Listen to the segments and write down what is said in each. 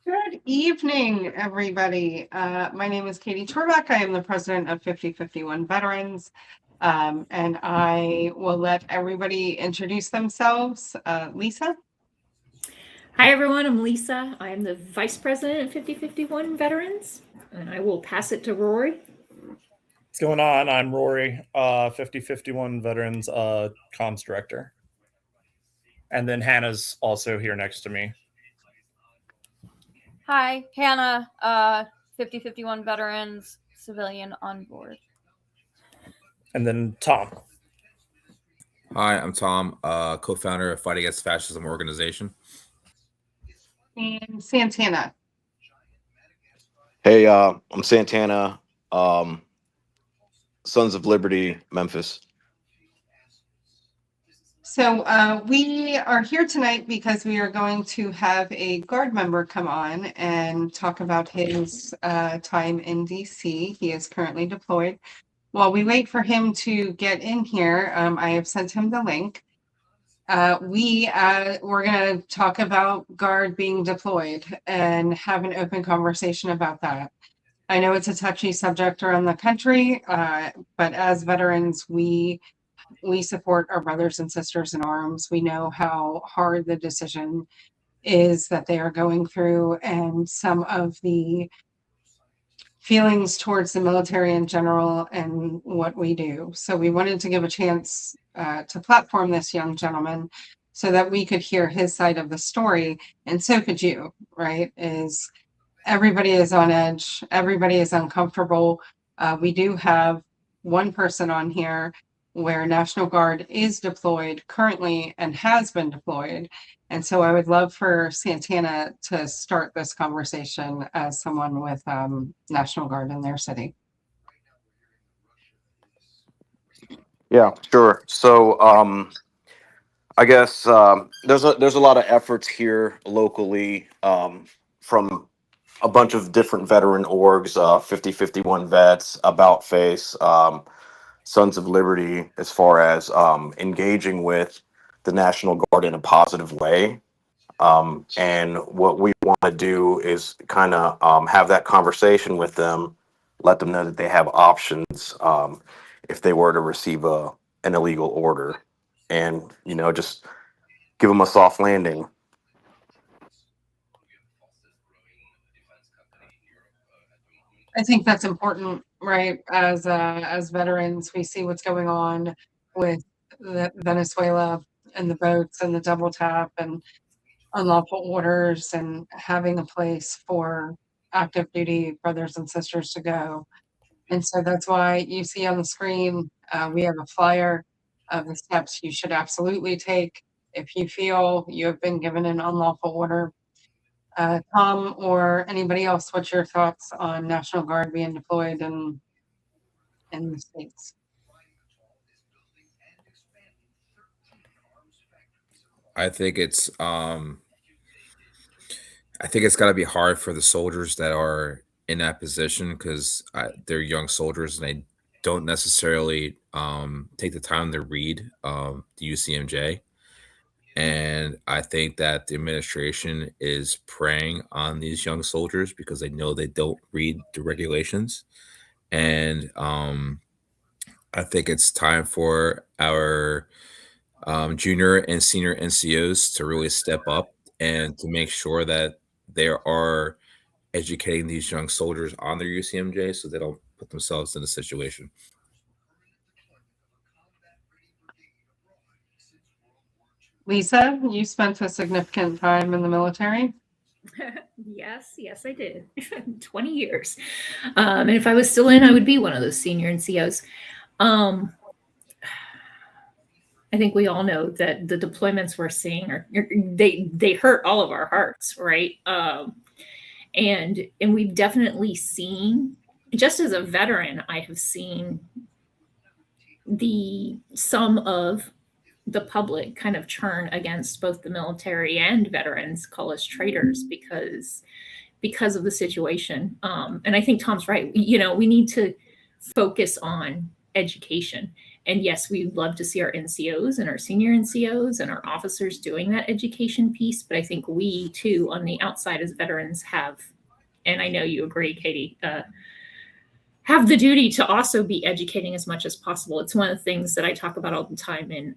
Good evening, everybody. My name is Katie Torbeck. I am the president of 5051 Veterans, and I will let everybody introduce themselves. Lisa? Hi, everyone. I'm Lisa. I am the vice president of 5051 Veterans, and I will pass it to Rory. What's going on? I'm Rory, 5051 Veterans comms director. And then Hannah's also here next to me. Hi, Hannah, 5051 Veterans, civilian on board. And then Tom. Hi, I'm Tom, co-founder of Fight Against Fascism organization. And Santana. Hey, I'm Santana, Sons of Liberty, Memphis. So we are here tonight because we are going to have a Guard member come on and talk about his time in DC. He is currently deployed. While we wait for him to get in here, I have sent him the link. We're going to talk about Guard being deployed and have an open conversation about that. I know it's a touchy subject around the country, but as veterans, we support our brothers and sisters in arms. We know how hard the decision is that they are going through, and some of the feelings towards the military in general and what we do. So we wanted to give a chance to platform this young gentleman so that we could hear his side of the story, and so could you, right? Everybody is on edge. Everybody is uncomfortable. We do have one person on here where National Guard is deployed currently and has been deployed. And so I would love for Santana to start this conversation as someone with National Guard in their city. Yeah, sure. So I guess there's a lot of efforts here locally from a bunch of different veteran orgs, 5051 Vets, About Face, Sons of Liberty, as far as engaging with the National Guard in a positive way. And what we want to do is kind of have that conversation with them, let them know that they have options if they were to receive an illegal order, and just give them a soft landing. I think that's important, right? As veterans, we see what's going on with Venezuela and the boats and the double tap and unlawful orders, and having a place for active duty brothers and sisters to go. And so that's why you see on the screen, we have a flyer of the steps you should absolutely take if you feel you have been given an unlawful order. Tom or anybody else, what's your thoughts on National Guard being deployed in the States? I think it's got to be hard for the soldiers that are in that position because they're young soldiers and they don't necessarily take the time to read the UCMJ. And I think that the administration is preying on these young soldiers because they know they don't read the regulations. And I think it's time for our junior and senior NCOs to really step up and to make sure that they are educating these young soldiers on their UCMJ so they don't put themselves in a situation. Lisa, you spent a significant time in the military. Yes, I did. 20 years. And if I was still in, I would be one of those senior NCOs. I think we all know that the deployments we're seeing they hurt all of our hearts, right? And we've definitely seen, just as a veteran, I have seen some of the public kind of turn against both the military and veterans, call us traitors because of the situation. And I think Tom's right. We need to focus on education. And yes, we'd love to see our NCOs and our senior NCOs and our officers doing that education piece. But I think we too, on the outside as veterans, have, and I know you agree, Katie, have the duty to also be educating as much as possible. It's one of the things that I talk about all the time in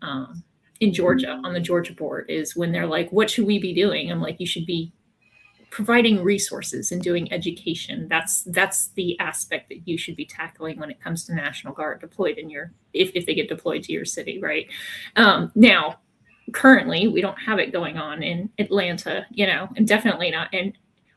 Georgia, on the Georgia board, is when they're like, what should we be doing? I'm like, you should be providing resources and doing education. That's the aspect that you should be tackling when it comes to National Guard deployed in your, if they get deployed to your city, right? Now, currently, we don't have it going on in Atlanta, and definitely not in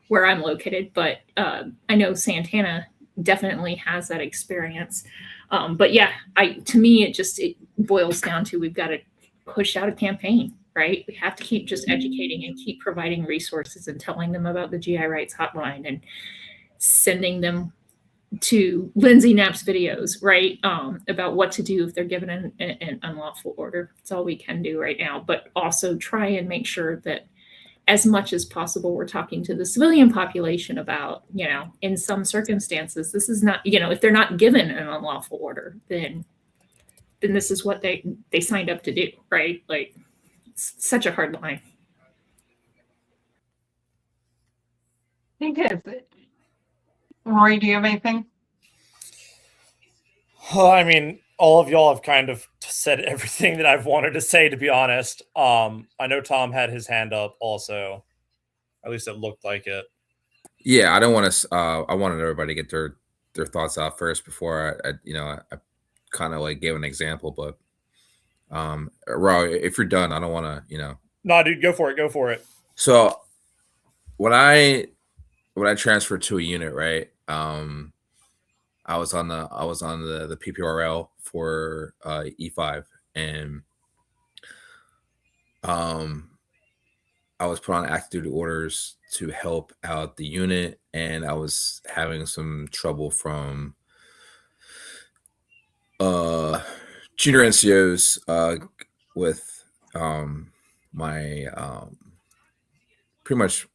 where I'm located, but I know Santana definitely has that experience. But yeah, to me, it boils down to, we've got to push out a campaign, right? We have to keep just educating and keep providing resources and telling them about the GI Rights Hotline and sending them to Lindsay Knapp's videos, right? About what to do if they're given an unlawful order. That's all we can do right now. But also try and make sure that as much as possible, we're talking to the civilian population about, in some circumstances, this is not, if they're not given an unlawful order, then this is what they signed up to do, right? Like, it's such a hard line. I think it's, Rory, do you have anything? Well, I mean, all of y'all have kind of said everything that I've wanted to say, to be honest. I know Tom had his hand up also. At least it looked like it. Yeah, I don't want to. I wanted everybody to get their thoughts out first before I kind of like gave an example. But Raw, if you're done, I don't want to. No, dude, go for it. Go for it. So when I transferred to a unit, right? I was on the PPRL for E5, and I was put on active duty orders to help out the unit, and I was having some trouble from junior NCOs with my pretty much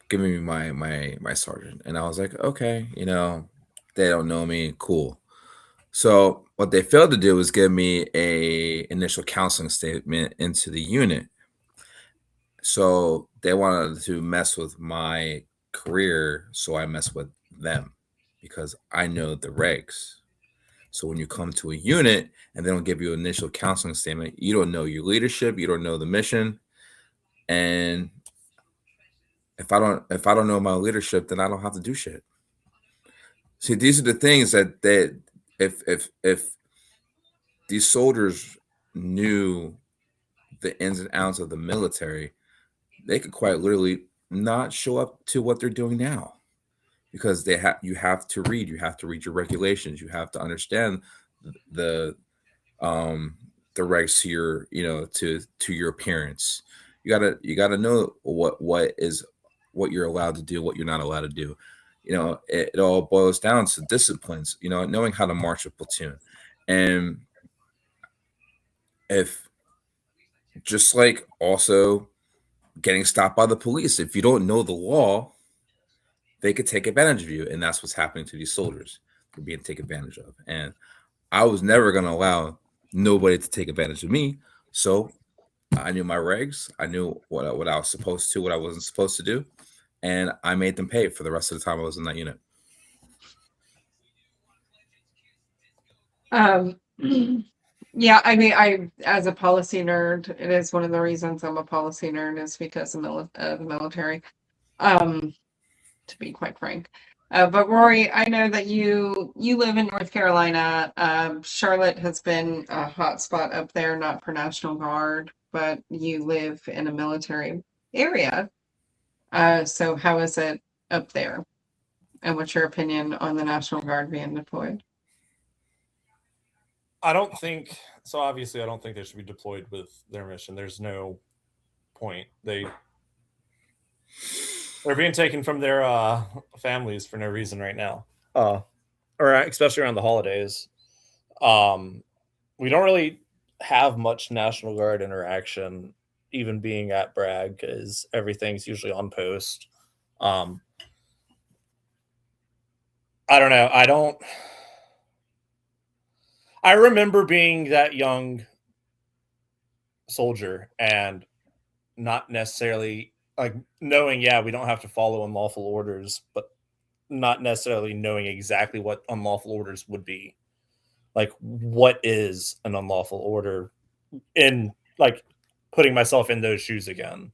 giving me my sergeant, and I was like, okay, they don't know me, cool. So what they failed to do was give me a initial counseling statement into the unit. So they wanted to mess with my career, so I mess with them because I know the regs. So when you come to a unit and they don't give you an initial counseling statement, you don't know your leadership, you don't know the mission, and if I don't know my leadership, then I don't have to do shit. See, these are the things that if these soldiers knew the ins and outs of the military, they could quite literally not show up to what they're doing now, because you have to read your regulations, you have to understand the regs to your to your appearance. You gotta know what you're allowed to do, what you're not allowed to do. It all boils down to disciplines, knowing how to march a platoon. And if just like also getting stopped by the police, if you don't know the law, they could take advantage of you. And that's what's happening to these soldiers. They're being taken advantage of. And I was never going to allow nobody to take advantage of me. So I knew my regs. I knew what I was supposed to, what I wasn't supposed to do. And I made them pay for the rest of the time I was in that unit. Yeah, I mean, as a policy nerd, it is one of the reasons I'm a policy nerd, is because of the military, to be quite frank. But Rory, I know that you live in North Carolina. Charlotte has been a hot spot up there, not for National Guard, but you live in a military area. So how is it up there? And what's your opinion on the National Guard being deployed? I don't think so. Obviously, I don't think they should be deployed with their mission. There's no point. They're being taken from their families for no reason right now, or especially around the holidays. We don't really have much National Guard interaction, even being at Bragg, because everything's usually on post. I don't know. I remember being that young soldier and not necessarily like knowing, yeah, we don't have to follow unlawful orders, but not necessarily knowing exactly what unlawful orders would be. Like, what is an unlawful order? In like putting myself in those shoes again.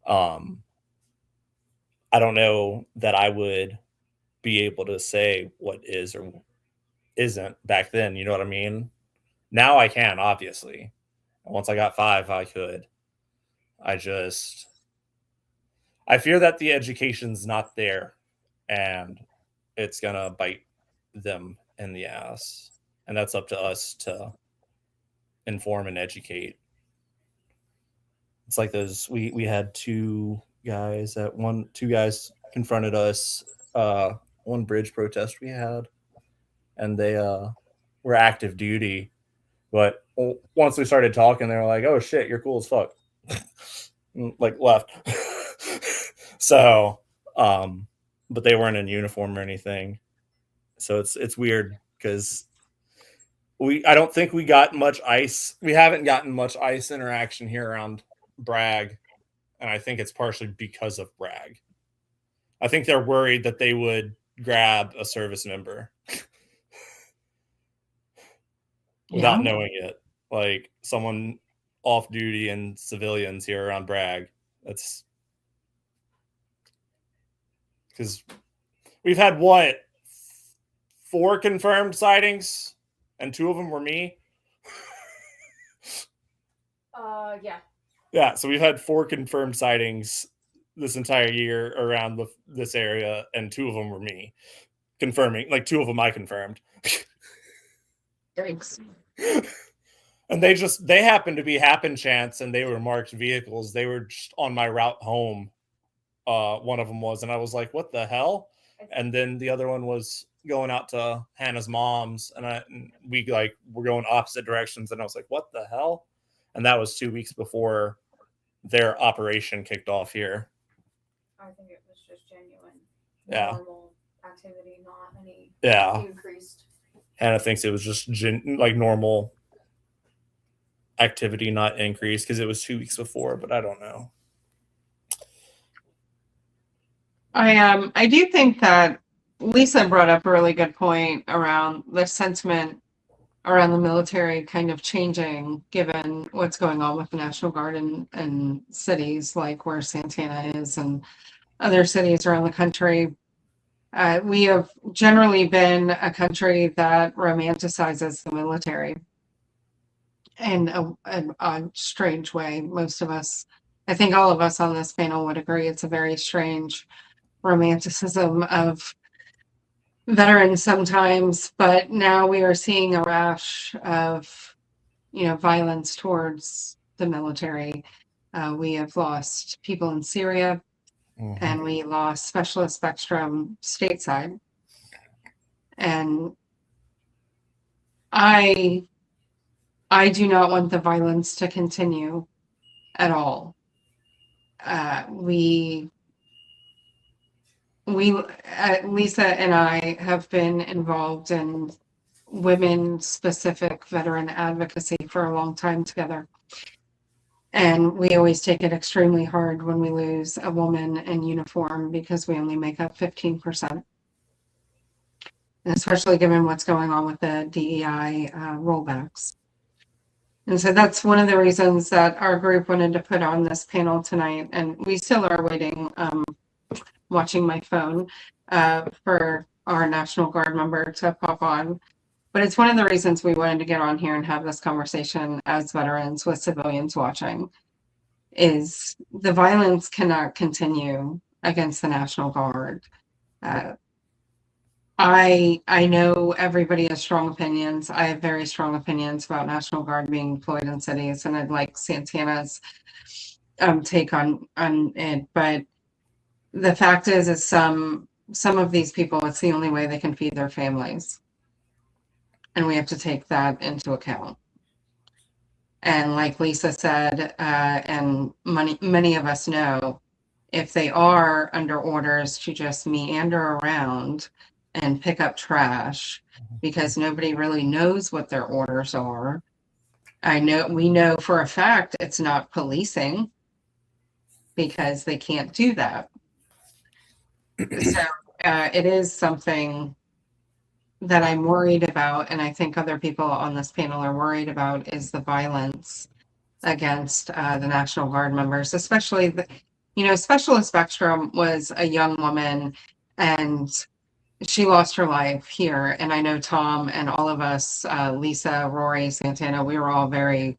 I don't know that I would be able to say what is or isn't back then. You know what I mean? Now I can, obviously. Once I got 5, I could. I fear that the education's not there and it's gonna bite them in the ass. And that's up to us to inform and educate. It's like those we had two guys confronted us one bridge protest we had, and they were active duty, but once we started talking they were like, oh shit, you're cool as fuck. Like left. So but they weren't in uniform or anything, so it's weird because I don't think we haven't gotten much ICE interaction here around Bragg, and I think it's partially because of Bragg. I think they're worried that they would grab a service member without knowing it, like someone off duty and civilians here around Bragg. That's because we've had 4 confirmed sightings, and 2 of them were me. Yeah. Yeah, so we've had 4 confirmed sightings this entire year around this area, and 2 of them were me confirming. Like 2 of them I confirmed. Thanks. And they happened to be happen chance, and they were marked vehicles. They were just on my route home. One of them was, and I was like, "What the hell?" And then the other one was going out to Hannah's mom's, and we were going opposite directions, and I was like, "What the hell?" And that was 2 weeks before their operation kicked off here. I think it was just genuine, normal activity, not any increased. Hannah thinks it was just normal activity, not increased, because it was 2 weeks before, but I don't know. I do think that Lisa brought up a really good point around the sentiment around the military kind of changing given what's going on with the National Guard in cities like where Santana is and other cities around the country. We have generally been a country that romanticizes the military in a strange way. Most of us, I think all of us on this panel would agree, it's a very strange romanticism of veterans sometimes, but now we are seeing a rash of, violence towards the military. We have lost people in Syria, and we lost Specialist Spectrum stateside. And I do not want the violence to continue at all. Lisa and I have been involved in women-specific veteran advocacy for a long time together. And we always take it extremely hard when we lose a woman in uniform because we only make up 15%. And especially given what's going on with the DEI rollbacks. And so that's one of the reasons that our group wanted to put on this panel tonight. And we still are waiting, watching my phone for our National Guard member to pop on. But it's one of the reasons we wanted to get on here and have this conversation as veterans with civilians watching, is the violence cannot continue against the National Guard. I know everybody has strong opinions. I have very strong opinions about National Guard being deployed in cities, and I'd like Santana's take on it. But the fact is some of these people, it's the only way they can feed their families. And we have to take that into account. And like Lisa said, and many of us know, if they are under orders to just meander around and pick up trash because nobody really knows what their orders are. We know for a fact it's not policing because they can't do that. So it is something that I'm worried about, and I think other people on this panel are worried about, is the violence against the National Guard members, especially Specialist Spectrum was a young woman and she lost her life here. And I know Tom and all of us, Lisa, Rory, Santana, we were all very,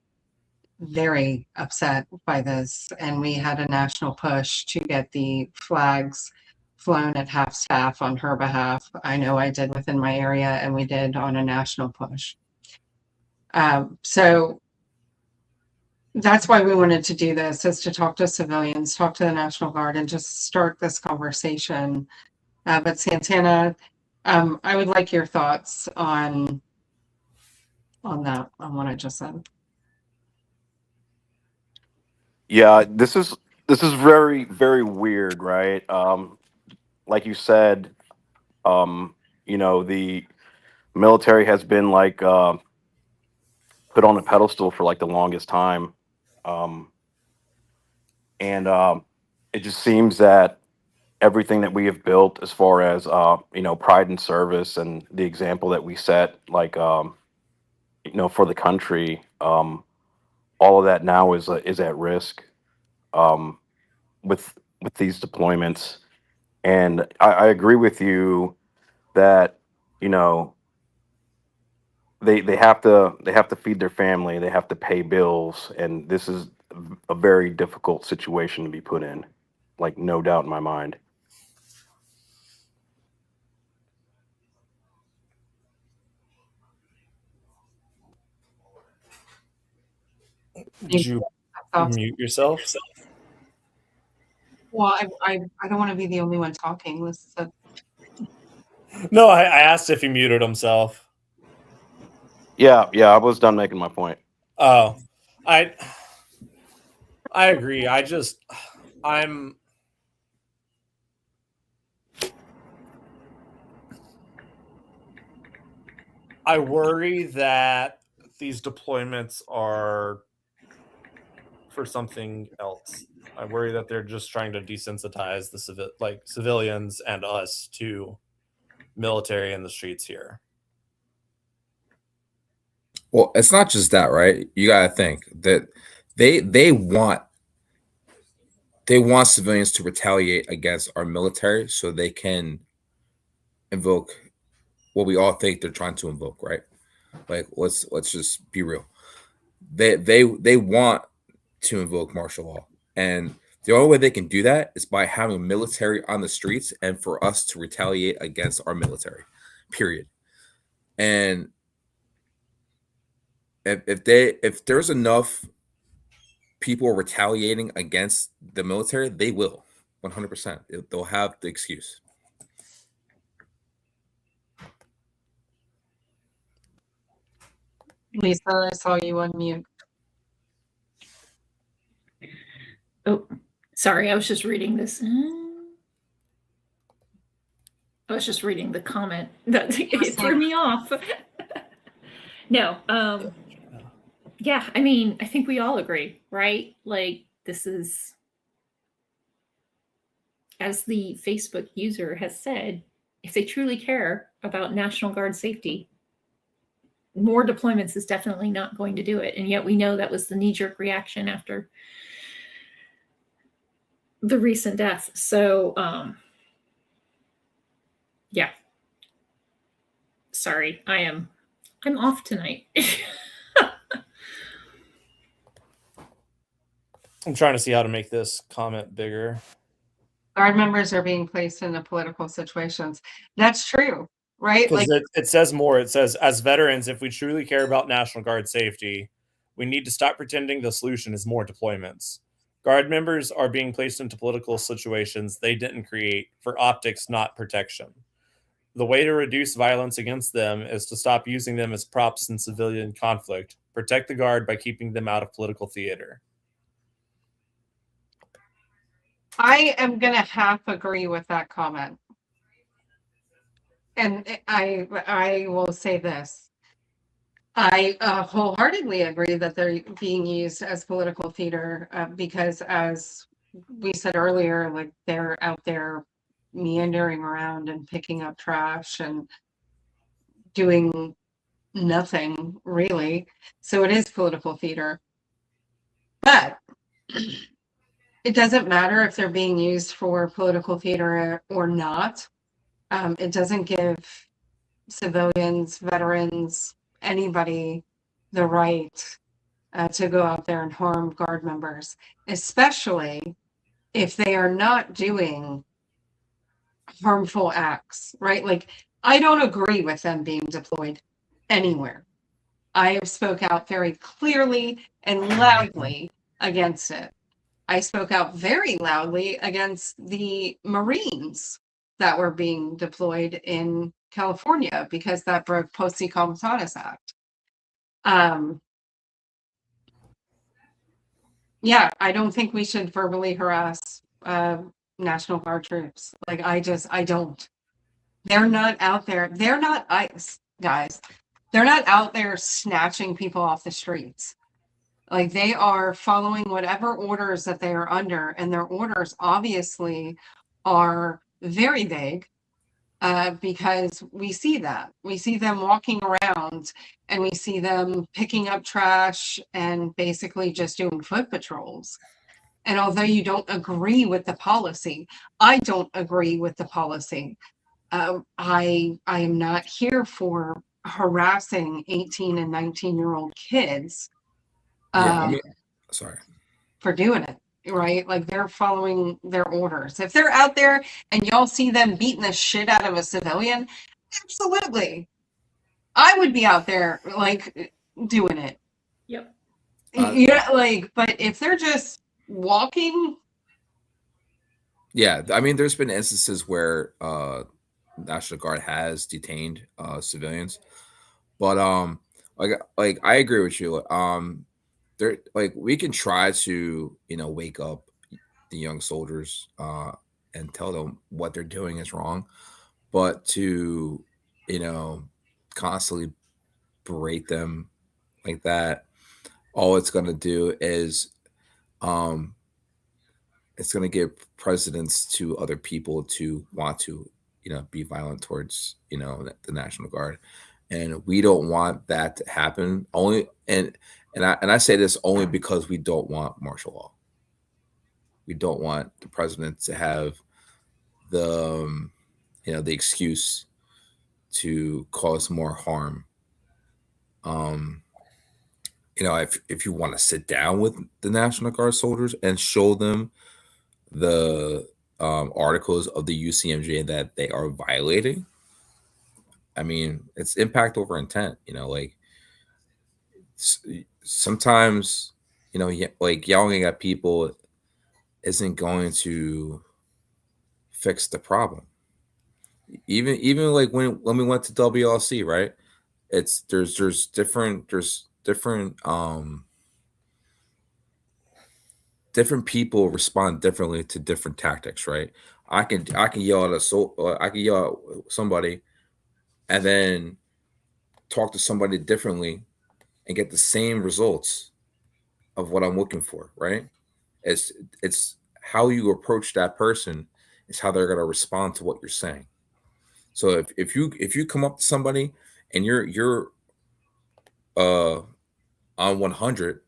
very upset by this. And we had a national push to get the flags flown at half staff on her behalf. I know I did within my area, and we did on a national push. So that's why we wanted to do this, is to talk to civilians, talk to the National Guard, and just start this conversation. But Santana, I would like your thoughts on that, on what I just said. Yeah, this is very, very weird, right? Like you said, the military has been like put on a pedestal for like the longest time. And it just seems that everything that we have built as far as pride and service and the example that we set, like for the country, all of that now is at risk with these deployments. And I agree with you that they have to feed their family, they have to pay bills, and this is a very difficult situation to be put in, like, no doubt in my mind. Did you mute yourself? Well, I don't want to be the only one talking. No, I asked if he muted himself. Yeah, I was done making my point. Oh, I agree. I worry that these deployments are for something else. I worry that they're just trying to desensitize the civilians and us to military in the streets here. Well, it's not just that, right? You got to think that they want civilians to retaliate against our military so they can invoke what we all think they're trying to invoke, right? Like, let's just be real. They want to invoke martial law, and the only way they can do that is by having military on the streets and for us to retaliate against our military, period. And if there's enough people retaliating against the military, they will 100%. They'll have the excuse. Lisa, I saw you unmute. Oh, sorry. I was just reading this. I was just reading the comment that it threw me off. No. Yeah, I mean, I think we all agree, right? Like, this is, as the Facebook user has said, if they truly care about National Guard safety, more deployments is definitely not going to do it. And yet we know that was the knee-jerk reaction after the recent death. So, yeah. Sorry, I'm off tonight. I'm trying to see how to make this comment bigger. Guard members are being placed in the political situations. That's true, right? Like, it says more. It says, as veterans, if we truly care about National Guard safety, we need to stop pretending the solution is more deployments. Guard members are being placed into political situations they didn't create for optics, not protection. The way to reduce violence against them is to stop using them as props in civilian conflict. Protect the Guard by keeping them out of political theater. I am going to half agree with that comment. And I will say this. I wholeheartedly agree that they're being used as political theater because, as we said earlier, like they're out there meandering around and picking up trash and doing nothing really. So it is political theater. But it doesn't matter if they're being used for political theater or not. It doesn't give civilians, veterans, anybody the right to go out there and harm Guard members, especially if they are not doing harmful acts, right? Like, I don't agree with them being deployed anywhere. I have spoke out very clearly and loudly against it. I spoke out very loudly against the Marines that were being deployed in California because that broke Posse Comitatus Act. Yeah, I don't think we should verbally harass National Guard troops. Like, I don't. They're not out there. They're not ICE, guys. They're not out there snatching people off the streets. Like, they are following whatever orders that they are under, and their orders obviously are very vague because we see that. We see them walking around and we see them picking up trash and basically just doing foot patrols. And although you don't agree with the policy, I don't agree with the policy. I am not here for harassing 18 and 19-year-old kids. Yeah, I mean, sorry. For doing it, right? Like, they're following their orders. If they're out there and y'all see them beating the shit out of a civilian, absolutely. I would be out there, like, doing it. Yep. Yeah, like, but if they're just walking. Yeah, I mean, there's been instances where National Guard has detained civilians, but like I agree with you. There, like, we can try to wake up the young soldiers and tell them what they're doing is wrong, but to constantly berate them like that, all it's going to do is it's going to give precedence to other people to want to be violent towards the National Guard, and we don't want that to happen. Only and I say this only because we don't want martial law. We don't want the president to have the the excuse to cause more harm. If you want to sit down with the National Guard soldiers and show them the articles of the UCMJ that they are violating, I mean, it's impact over intent. Like, sometimes like yelling at people isn't going to fix the problem. Even like when we went to WLC, right? There's different people respond differently to different tactics, right? I can yell at I can yell at somebody and then talk to somebody differently and get the same results of what I'm looking for, right? It's how you approach that person is how they're going to respond to what you're saying. So if you come up to somebody and you're on 100,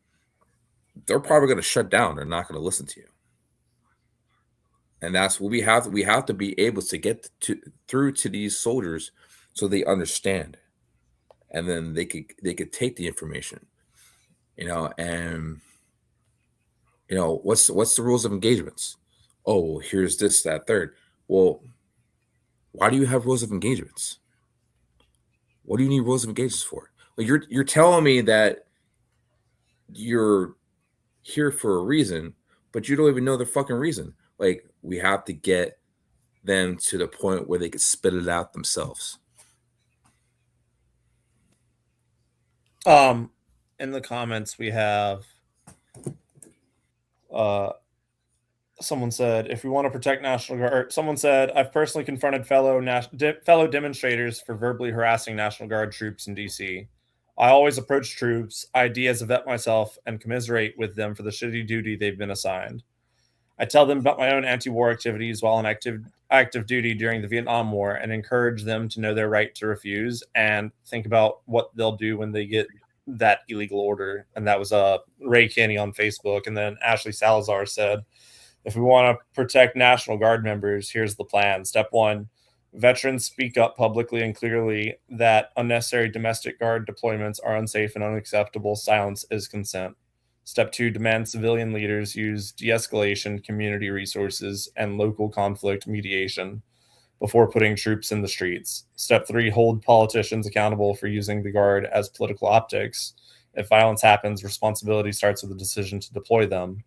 they're probably going to shut down. They're not going to listen to you. And that's what we have to be able to get through to these soldiers so they understand, and then they could take the information, and what's the rules of engagements? Oh, here's this, that, third. Well, why do you have rules of engagements? What do you need rules of engagements for? Like, you're telling me that you're here for a reason, but you don't even know the fucking reason. Like, we have to get them to the point where they could spit it out themselves. In the comments we have Someone said, if we want to protect National Guard, someone said, I've personally confronted fellow demonstrators for verbally harassing National Guard troops in DC. I always approach troops, ID as a vet myself, and commiserate with them for the shitty duty they've been assigned. I tell them about my own anti-war activities while on active duty during the Vietnam War and encourage them to know their right to refuse and think about what they'll do when they get that illegal order. And that was Ray Kenny on Facebook. And then Ashley Salazar said, if we want to protect National Guard members, here's the plan. Step 1, veterans speak up publicly and clearly that unnecessary domestic guard deployments are unsafe and unacceptable. Silence is consent. Step 2, demand civilian leaders use de-escalation, community resources, and local conflict mediation before putting troops in the streets. Step 3, hold politicians accountable for using the Guard as political optics. If violence happens, responsibility starts with the decision to deploy them.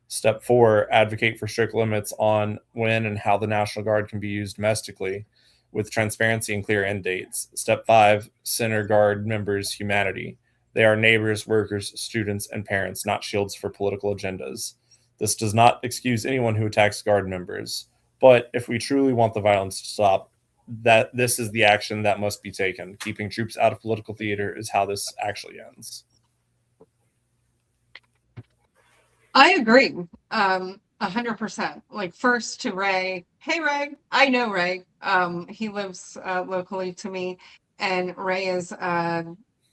Step 4, advocate for strict limits on when and how the National Guard can be used domestically with transparency and clear end dates. Step 5, center Guard members' humanity. They are neighbors, workers, students, and parents, not shields for political agendas. This does not excuse anyone who attacks Guard members, but if we truly want the violence to stop, that this is the action that must be taken. Keeping troops out of political theater is how this actually ends. I agree. 100%. Like, first to Ray. Hey, Ray. I know Ray. He lives locally to me, and Ray is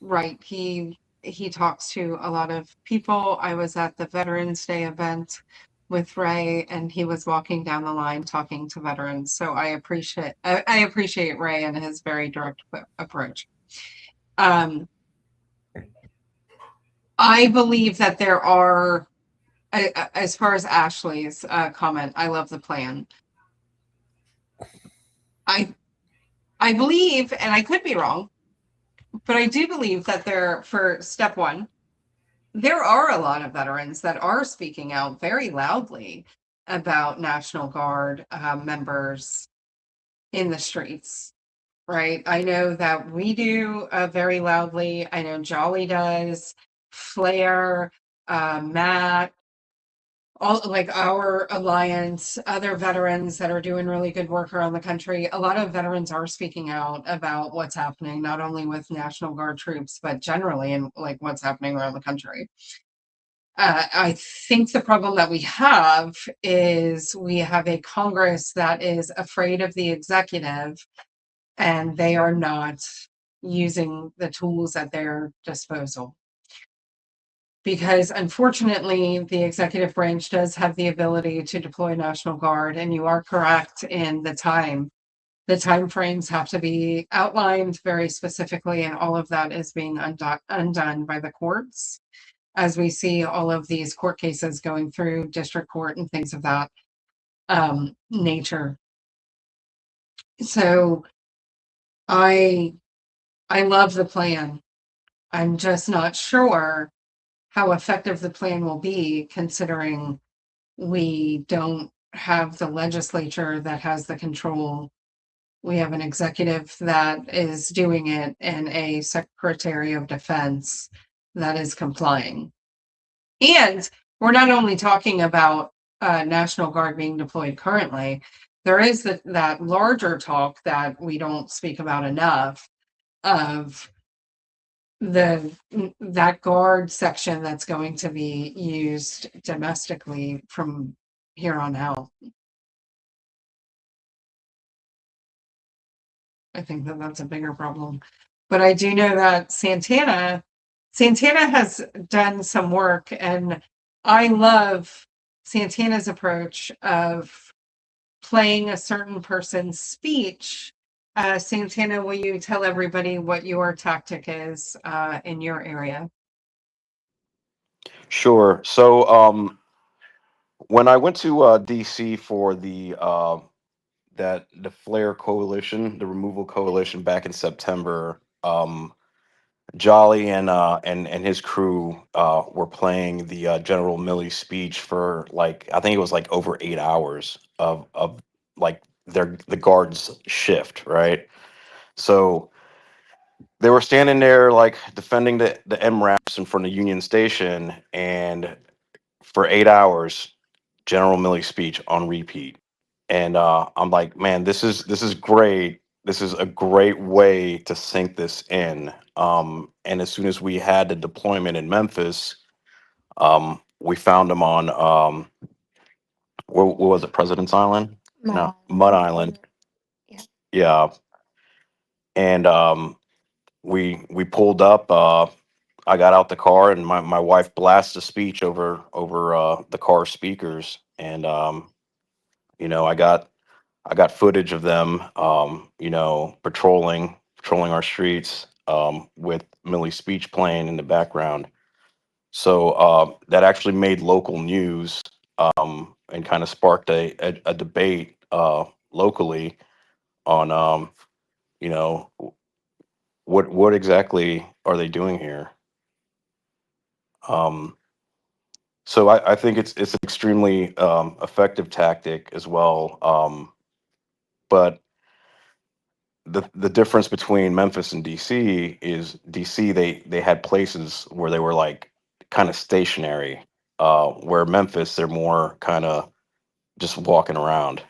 right. He talks to a lot of people. I was at the Veterans Day event with Ray, and he was walking down the line talking to veterans. So I appreciate Ray and his very direct approach. I believe that there are, as far as Ashley's comment, I love the plan. I believe, and I could be wrong, but I do believe that for step 1, there are a lot of veterans that are speaking out very loudly about National Guard members in the streets, right? I know that we do very loudly. I know Jolly does, Flair, Matt, all like our alliance, other veterans that are doing really good work around the country. A lot of veterans are speaking out about what's happening, not only with National Guard troops, but generally in like what's happening around the country. I think the problem that we have is we have a Congress that is afraid of the executive, and they are not using the tools at their disposal. Because unfortunately, the executive branch does have the ability to deploy National Guard, and you are correct in the time. The time frames have to be outlined very specifically, and all of that is being undone by the courts, as we see all of these court cases going through district court and things of that nature. So I love the plan. I'm just not sure how effective the plan will be, considering we don't have the legislature that has the control. We have an executive that is doing it and a Secretary of Defense that is complying. And we're not only talking about National Guard being deployed currently, there is that larger talk that we don't speak about enough of that Guard section that's going to be used domestically from here on out. I think that's a bigger problem. But I do know that Santana has done some work, and I love Santana's approach of playing a certain person's speech. Santana, will you tell everybody what your tactic is in your area? Sure. So when I went to DC for the Flare Coalition, the removal coalition back in September, Jolly and his crew were playing the General Milley speech for like, I think it was like over 8 hours of like the guards shift, right? So they were standing there like defending the MRAPs in front of Union Station, and for 8 hours General Milley's speech on repeat, and I'm like, man, this is great. This is a great way to sink this in. And as soon as we had the deployment in Memphis, we found him on what was it, President's Island? No, Mud Island. Yeah, and we pulled up. I got out the car, and my wife blasted a speech over the car speakers, and I got footage of them, patrolling our streets, with Millie's speech playing in the background. So that actually made local news, and kind of sparked a debate locally on, you know, what exactly are they doing here? Um, so I think it's an extremely effective tactic as well. But the difference between Memphis and DC is DC, they had places where they were like kind of stationary, where Memphis they're more kind of just walking around.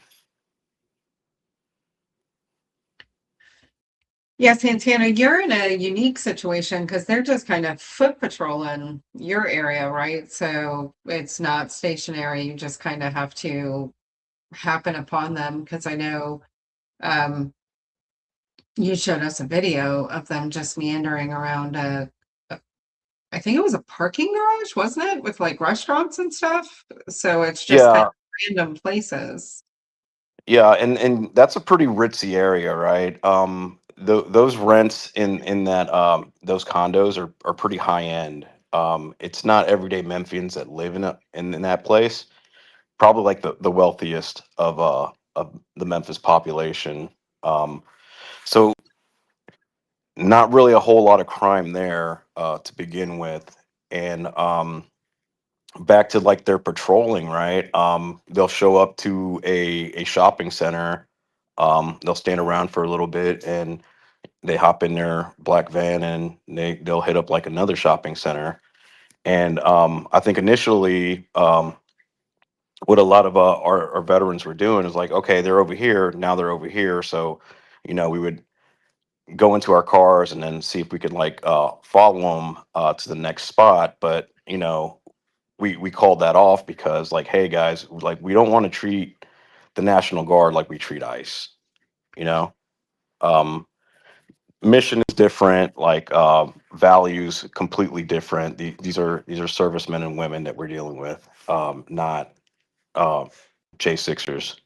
Yeah, Santana, you're in a unique situation because they're just kind of foot patrolling your area, right? So it's not stationary. You just kind of have to happen upon them because I know um, you showed us a video of them just meandering around I think it was a parking garage, wasn't it? With like restaurants and stuff. So it's just kind Yeah, of random places. yeah, and that's a pretty ritzy area, right? Those rents in that those condos are pretty high end. It's not everyday Memphians that live in that place. Probably like the wealthiest of the Memphis population. Um, so not really a whole lot of crime there to begin with, and back to like their patrolling, right? They'll show up to a shopping center. They'll stand around for a little bit, and they hop in their black van, and they'll hit up like another shopping center. And I think initially, what a lot of our veterans were doing is like, okay, they're over here, now they're over here. So, we would go into our cars and then see if we could like follow them to the next spot. But we called that off because like, hey guys, like we don't want to treat the National Guard like we treat ICE. You know, um, mission is different, like values completely different. These are servicemen and women that we're dealing with, not uh, J6ers.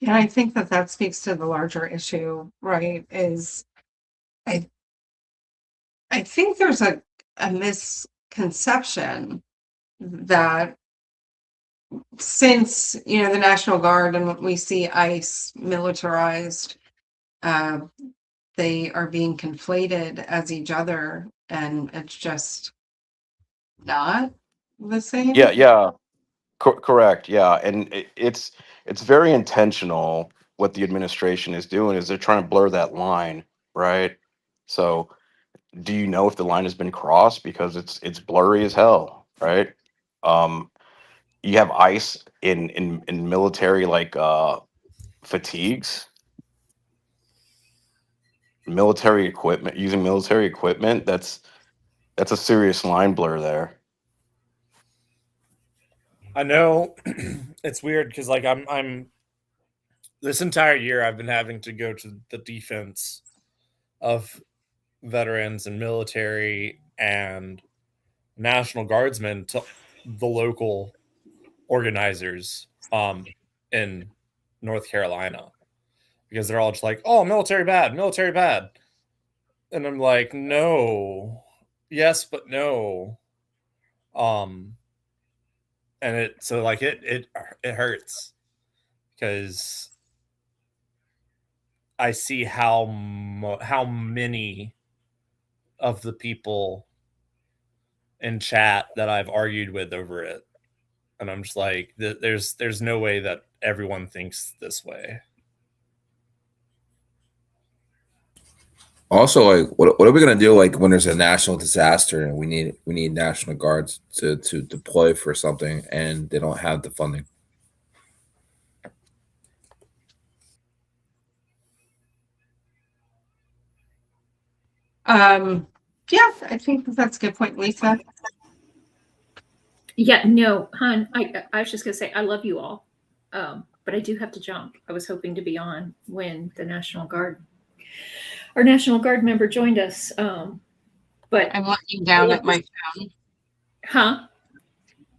Yeah, I think that speaks to the larger issue, right? Is I I think there's a misconception that since the National Guard and we see ICE militarized, uh, they are being conflated as each other, and it's just not the Yeah, same. yeah, correct. Yeah, and it's very intentional. What the administration is doing is they're trying to blur that line, right? So, do you know if the line has been crossed? Because it's blurry as hell, right? Um, you have ICE in military like fatigues, military equipment, using military equipment. That's a serious line blur there. I know it's weird because like I'm this entire year I've been having to go to the defense of veterans and military and National Guardsmen to the local organizers in North Carolina because they're all just like, oh, military bad. And I'm like, no, yes, but no. Um, and it hurts because I see how many of the people in chat that I've argued with over it, and I'm just like, there's no way that everyone thinks this way. Also, like, what are we gonna do like when there's a national disaster and we need National Guards to deploy for something and they don't have the funding? Yeah, I think that's a good point, Lisa. Yeah, no, hon, I was just gonna say I love you all, but I do have to jump. I was hoping to be on when the our National Guard member joined us, but I'm looking down at my phone. huh?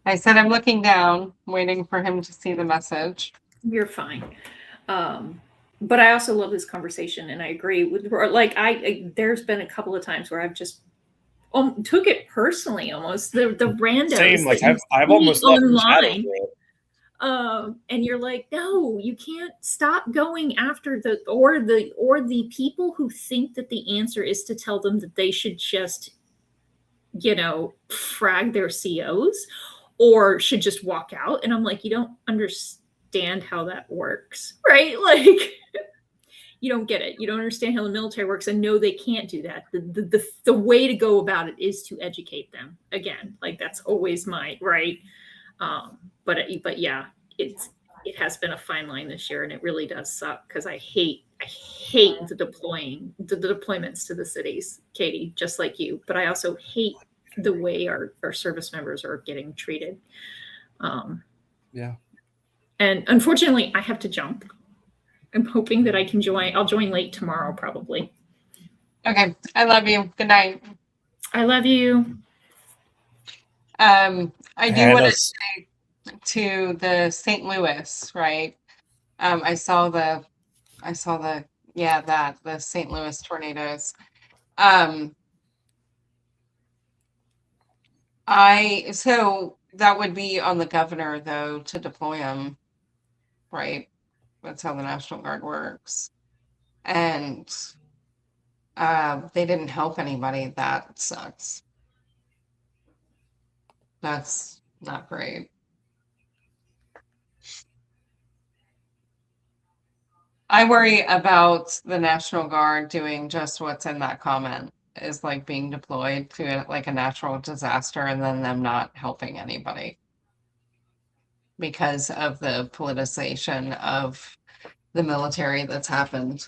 I said I'm looking down, waiting for him to see the message. You're fine. But I also love this conversation, and I agree with like there's been a couple of times where I've just took it personally, almost the randos. Same. Like that you I've see almost left the chat online. over it. And you're like, no, you can't stop going after the people who think that the answer is to tell them that they should just, frag their COs or should just walk out. And I'm like, you don't understand how that works, right? Like, you don't get it. You don't understand how the military works, and no, they can't do that. The way to go about it is to educate them. Again, like that's always my right. But yeah, it has been a fine line this year, and it really does suck because I hate the deployments to the cities, Katie, just like you. But I also hate the way our service members are getting treated. Yeah. And unfortunately, I have to jump. I'm hoping that I can join. I'll join late tomorrow, probably. Okay, I love you. Good night. I love you. I do want to Hannah's- say to the St. Louis, right? I saw the St. Louis tornadoes. So that would be on the governor though to deploy them, right? That's how the National Guard works. And they didn't help anybody. That sucks. That's not great. I worry about the National Guard doing just what's in that comment, is like being deployed to like a natural disaster and then them not helping anybody because of the politicization of the military that's happened.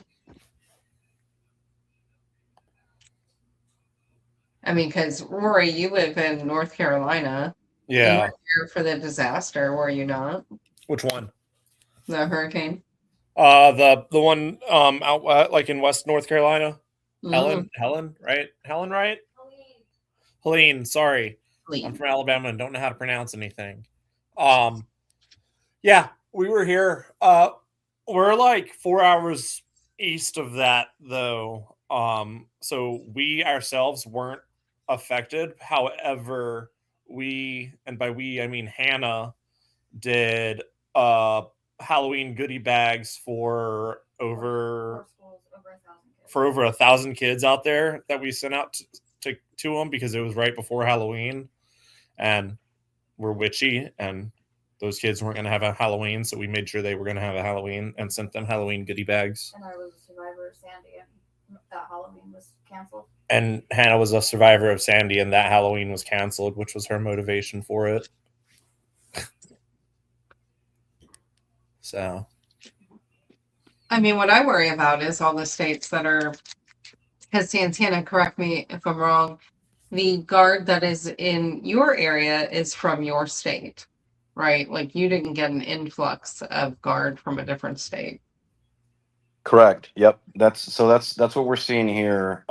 I mean, because Rory, you live in North Carolina. And you Yeah. were here for the disaster, were you not? Which one? The hurricane? The one out like in West North Carolina. Mhm. Helen, right? Helen, right? Helene, sorry. Lee. I'm from Alabama and don't know how to pronounce anything. Yeah, we were here. We're like 4 hours east of that though. So we ourselves weren't affected. However, and by we I mean Hannah, did Halloween goodie bags for over 1,000 kids out there that we sent out to them because it was right before Halloween, and we're witchy, and those kids weren't going to have a Halloween, so we made sure they were going to have a Halloween and sent them Halloween goodie bags. And I was a survivor of Sandy, and that Halloween was canceled. And Hannah was a survivor of Sandy, and that Halloween was canceled, which was her motivation for it. So, I mean, what I worry about is all the states that are, because Santana, correct me if I'm wrong, the guard that is in your area is from your state, right? Like you didn't get an influx of guard from a different state. Correct. Yep. That's what we're seeing here.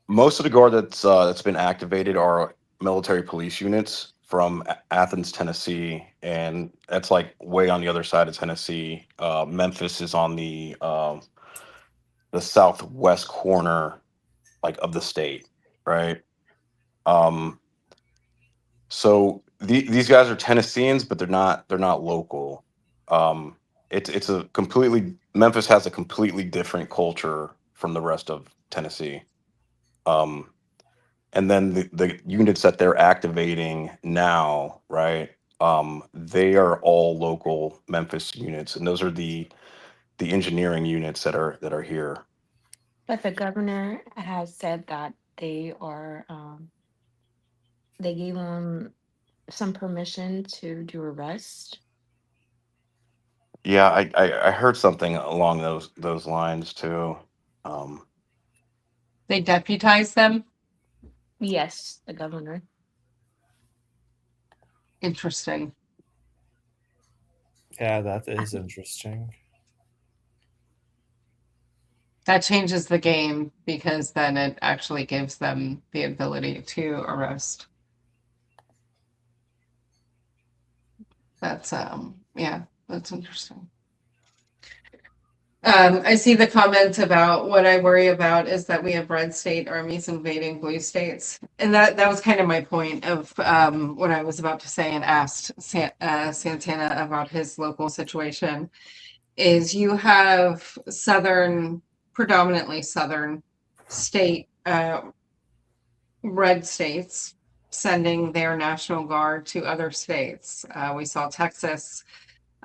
Most of the guard that's been activated are military police units from Athens, Tennessee, and that's like way on the other side of Tennessee. Memphis is on the southwest corner, like of the state, right? So these guys are Tennesseans, but they're not local. It's a completely Memphis has a completely different culture from the rest of Tennessee. And then the units that they're activating now, right? They are all local Memphis units, and those are the engineering units that are here. But the governor has said that they gave them some permission to do arrest. Yeah, I heard something along those lines too. Um, They deputize them. Yes, the governor. Interesting. Yeah, that is interesting. That changes the game because then it actually gives them the ability to arrest. That's yeah, that's interesting. I see the comment about what I worry about is that we have red state armies invading blue states. And that was kind of my point of what I was about to say and asked Santana about his local situation is you have predominantly southern state red states sending their National Guard to other states. We saw Texas,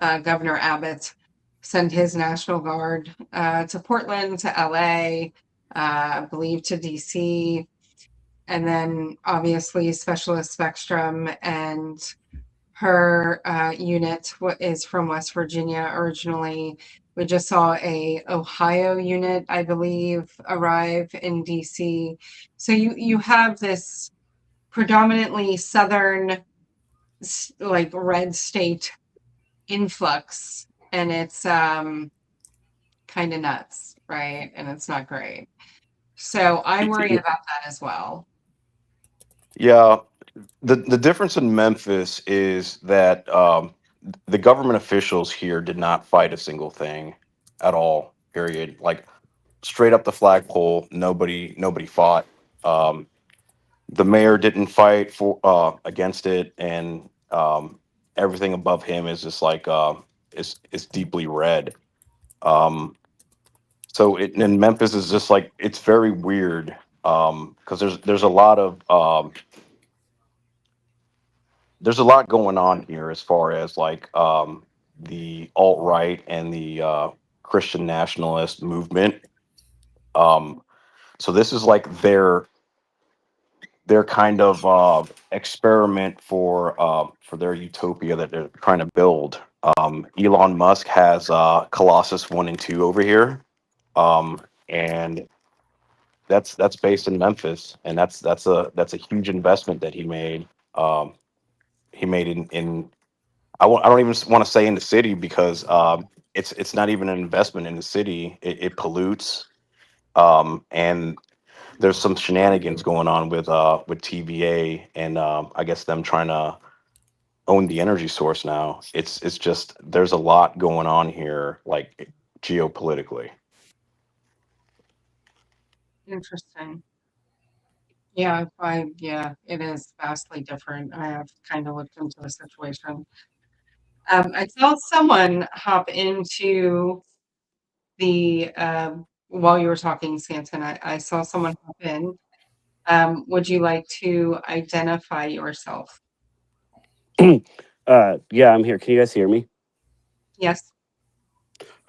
Governor Abbott send his National Guard to Portland, to LA, I believe to DC, and then obviously Specialist Spectrum and her unit is from West Virginia originally. We just saw a Ohio unit, I believe, arrive in DC. So you have this predominantly southern like red state influx, and it's kind of nuts, right? And it's not great. So I worry about that as well. yeah, the difference in Memphis is that the government officials here did not fight a single thing at all. Period. Like straight up the flagpole, nobody fought. The mayor didn't fight for against it, and everything above him is just like is deeply red. Um, so in Memphis is just like it's very weird because there's a lot of there's a lot going on here as far as like the alt right and the Christian nationalist movement. Um, so this is like their kind of experiment for their utopia that they're trying to build. Elon Musk has Colossus 1 and 2 over here, and that's based in Memphis, and that's a huge investment that he made. He made in I don't even want to say in the city because it's not even an investment in the city. It pollutes, and there's some shenanigans going on with TVA and I guess them trying to own the energy source now. It's just there's a lot going on here, like geopolitically. Interesting. Yeah, it is vastly different. I have kind of looked into the situation. I saw someone hop into the while you were talking, Santana. I saw someone hop in. Would you like to identify yourself? Yeah, I'm here. Can you guys hear me? Yes.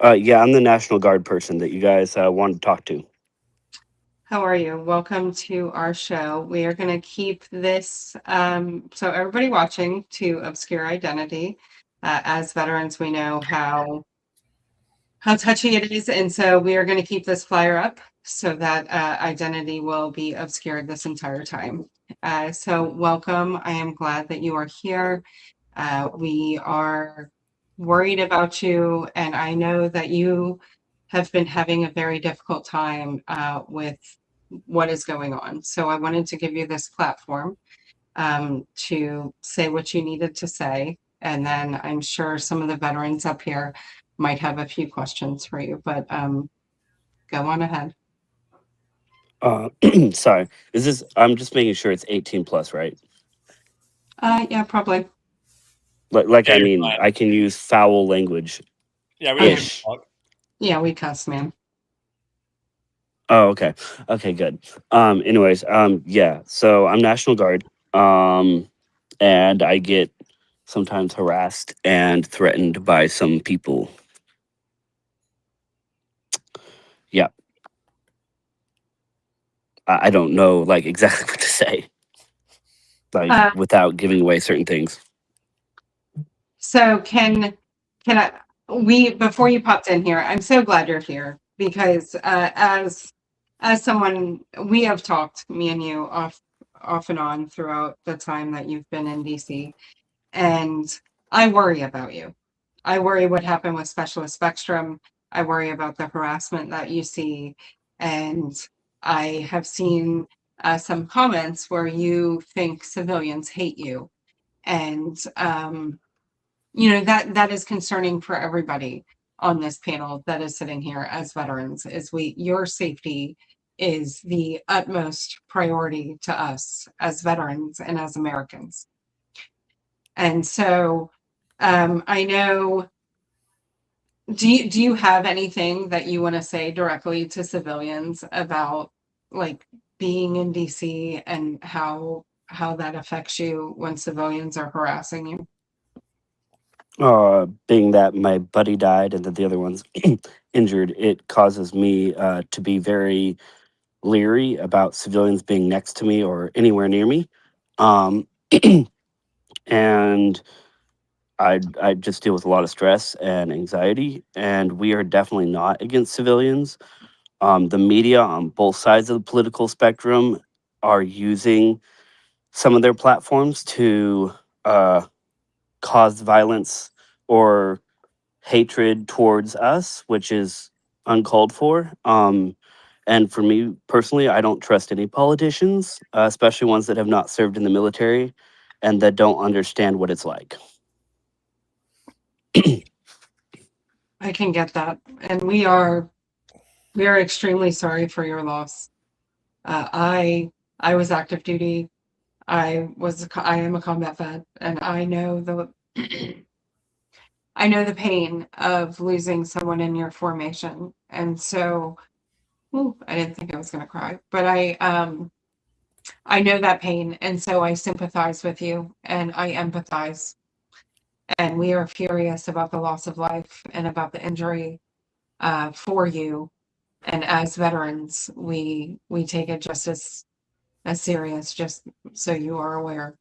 Yeah, I'm the National Guard person that you guys wanted to talk to. How are you? Welcome to our show. We are going to keep this, so everybody watching, to obscure identity. As veterans, we know how touchy it is, and so we are going to keep this flyer up so that identity will be obscured this entire time. So welcome. I am glad that you are here. We are worried about you, and I know that you have been having a very difficult time with what is going on. So I wanted to give you this platform to say what you needed to say. And then I'm sure some of the veterans up here might have a few questions for you, but go on ahead. Sorry, is this? I'm just making sure it's 18 plus, right? Yeah, probably. Like Yeah, I you're mean, fine. I can use foul language. Yeah, we don't give a Ish. fuck. Yeah, we cuss, man. Oh, okay. Okay, good. Anyways, yeah. So I'm National Guard. And I get sometimes harassed and threatened by some people. Yeah. I don't know like exactly what to say, like without giving away certain things. So can I before you popped in here, I'm so glad you're here because as someone we have talked, me and you off and on throughout the time that you've been in DC, and I worry about you. I worry what happened with Specialist Spectrum. I worry about the harassment that you see, and I have seen some comments where you think civilians hate you, and that is concerning for everybody on this panel that is sitting here as veterans. Your safety is the utmost priority to us as veterans and as Americans. And so I know, do you have anything that you want to say directly to civilians about like being in DC and how that affects you when civilians are harassing you? Being that my buddy died and that the other one's injured, it causes me to be very leery about civilians being next to me or anywhere near me. Um, and I just deal with a lot of stress and anxiety, and we are definitely not against civilians. The media on both sides of the political spectrum are using some of their platforms to cause violence or hatred towards us, which is uncalled for. And for me personally, I don't trust any politicians, especially ones that have not served in the military and that don't understand what it's like. I can get that. And we are extremely sorry for your loss. I was active duty. I am a combat vet, and I know the pain of losing someone in your formation. And so, I didn't think I was going to cry, but I know that pain, and so I sympathize with you and I empathize. And we are furious about the loss of life and about the injury for you. And as veterans, we take it just as serious, just so you are aware.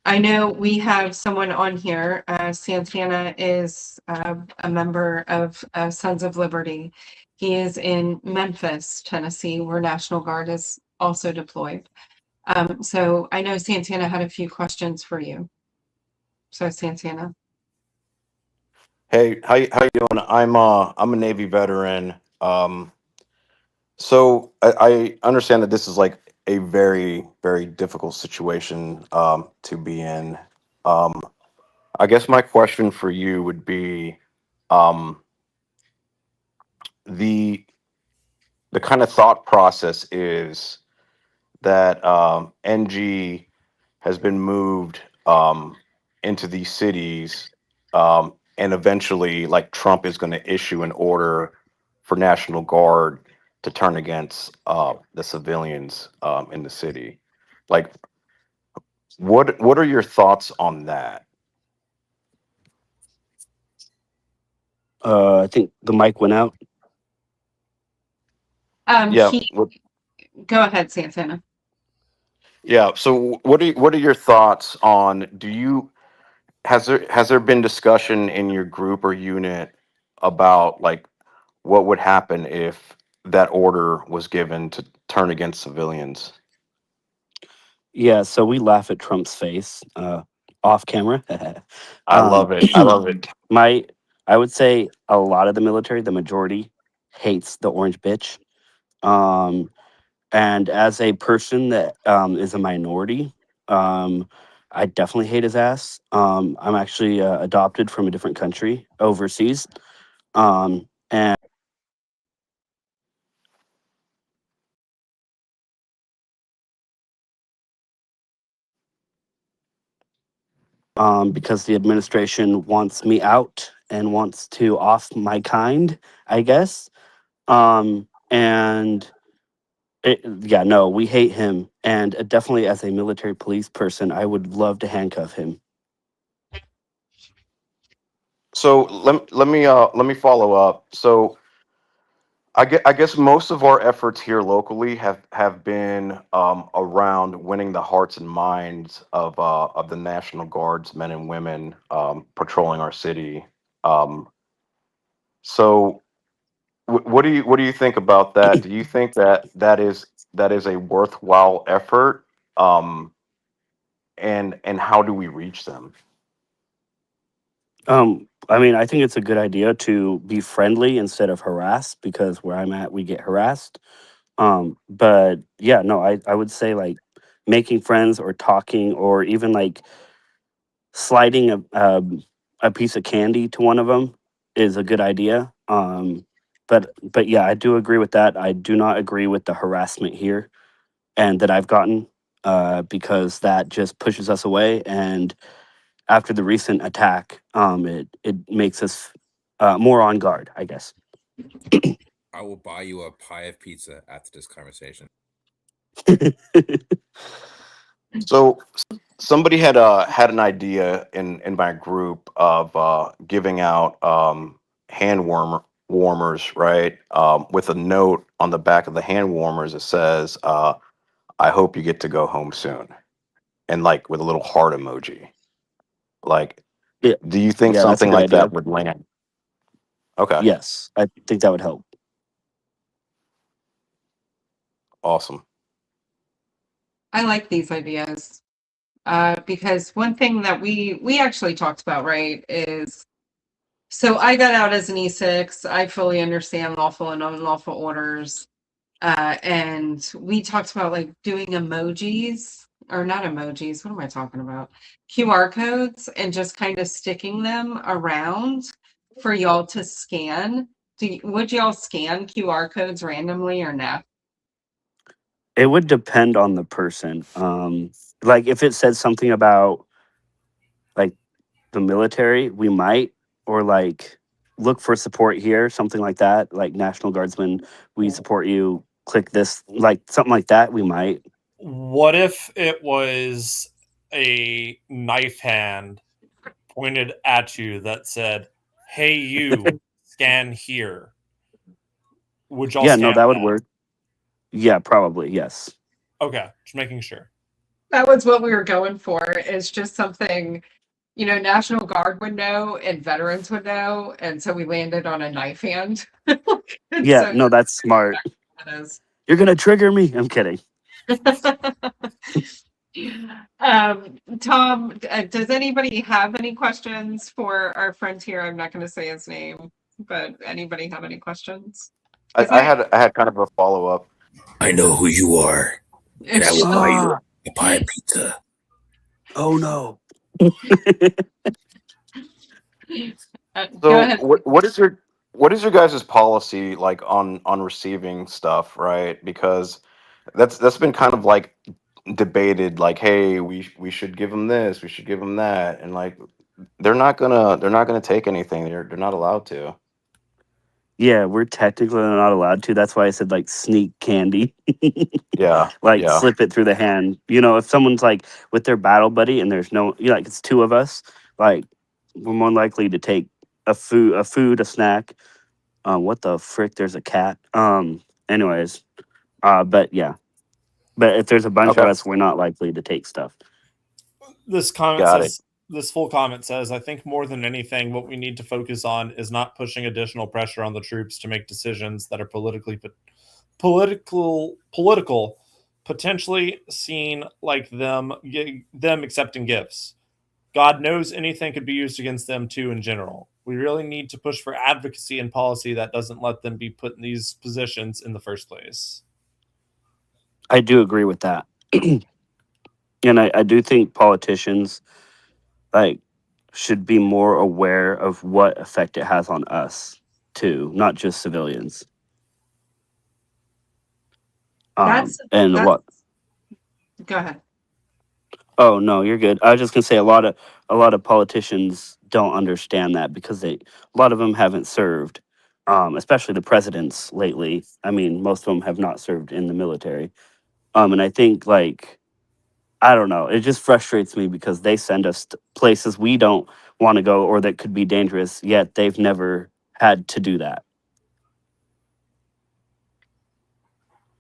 I know we have someone on here. Santana is a member of Sons of Liberty. He is in Memphis, Tennessee, where National Guard is also deployed. So I know Santana had a few questions for you. So Santana. Hey, how you doing? I'm a Navy veteran. So I understand that this is like a very, very difficult situation to be in. Um, I guess my question for you would be um, the kind of thought process is that NG has been moved into these cities, and eventually, like Trump is going to issue an order for National Guard to turn against the civilians in the city. Like, what are your thoughts on that? I think the mic went out. Yeah. Go ahead, Santana. Yeah. So, what are your thoughts on? Has there been discussion in your group or unit about like what would happen if that order was given to turn against civilians? Yeah, so we laugh at Trump's face off camera. I love it. I love it. I would say a lot of the military, the majority, hates the orange bitch. And as a person that is a minority, I definitely hate his ass. I'm actually adopted from a different country overseas. And because the administration wants me out and wants to off my kind, I guess. And yeah, no, we hate him. And definitely as a military police person, I would love to handcuff him. So let me follow up. So I guess most of our efforts here locally have been around winning the hearts and minds of the National Guardsmen and women patrolling our city. Um, so, what do you think about that? Do you think that that is a worthwhile effort? Um, and how do we reach them? I mean, I think it's a good idea to be friendly instead of harass because where I'm at, we get harassed. But yeah, no, I would say like making friends or talking or even like sliding a piece of candy to one of them is a good idea. But yeah, I do agree with that. I do not agree with the harassment here and that I've gotten because that just pushes us away. And after the recent attack, it makes us more on guard, I guess. I will buy you a pie of pizza after this conversation. So somebody had an idea in my group of giving out warmers, right? With a note on the back of the hand warmers that says, "I hope you get to go home soon," and like with a little heart emoji. Like, Yeah, do you think yeah, that's a something good like idea. that would land? Okay, Yes, I think that would help. awesome. I like these ideas. Because one thing that we actually talked about, right, is so I got out as an E6. I fully understand lawful and unlawful orders. And we talked about like doing emojis or not emojis. What am I talking about? QR codes and just kind of sticking them around for y'all to scan. Would y'all scan QR codes randomly or no? It would depend on the person. Like if it said something about like the military, we might, or like look for support here, something like that, like National Guardsman, we support you. Click this, like something like that, we might. What if it was a knife hand pointed at you that said, "Hey, you, scan here"? Would y'all Yeah, no, scan that would that? work. Yeah, probably, yes. Okay, just making sure. That was what we were going for. Is just something, National Guard would know and veterans would know, and so we landed on a knife hand. And Yeah, so no, that's smart. that is. You're gonna trigger me. I'm kidding. Tom, does anybody have any questions for our friend here? I'm not going to say his name, but anybody have any questions? I, 'Cause I had kind of a follow up. I know who you are, and I will buy you Ah, a pie of pizza. oh no. Go So ahead. what is your guys' policy like on receiving stuff, right? Because that's been kind of like debated, like, hey, we should give them this, we should give them that, and like they're not gonna take anything. They're not allowed to. Yeah, we're technically not allowed to. That's why I said like sneak candy. Yeah, Like yeah, slip it through the hand. If someone's like with their battle buddy and there's no, like it's two of us, like we're more likely to take a snack. What the frick? There's a cat. Anyways, but yeah, but if there's a bunch of okay, us, we're not likely to take stuff. This comment got it. says, this full comment says, I think more than anything, what we need to focus on is not pushing additional pressure on the troops to make decisions that are political, potentially seen like them accepting gifts. God knows anything could be used against them too in general. We really need to push for advocacy and policy that doesn't let them be put in these positions in the first place. I do agree with that, and I do think politicians like should be more aware of what effect it has on us too, not just civilians. That's And a that. lot. Go ahead. Oh no, you're good. I was just gonna say a lot of politicians don't understand that because a lot of them haven't served, especially the presidents lately. I mean, most of them have not served in the military. And I think like I don't know, it just frustrates me because they send us to places we don't want to go or that could be dangerous. Yet they've never had to do that.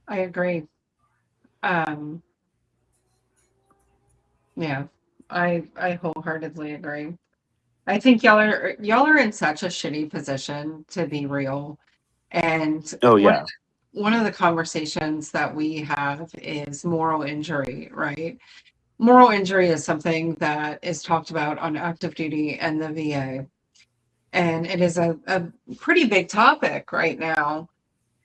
I agree. Um, yeah, I wholeheartedly agree. I think y'all are in such a shitty position, to be real. And Oh yeah. one of the conversations that we have is moral injury, right? Moral injury is something that is talked about on active duty and the VA. And it is a pretty big topic right now.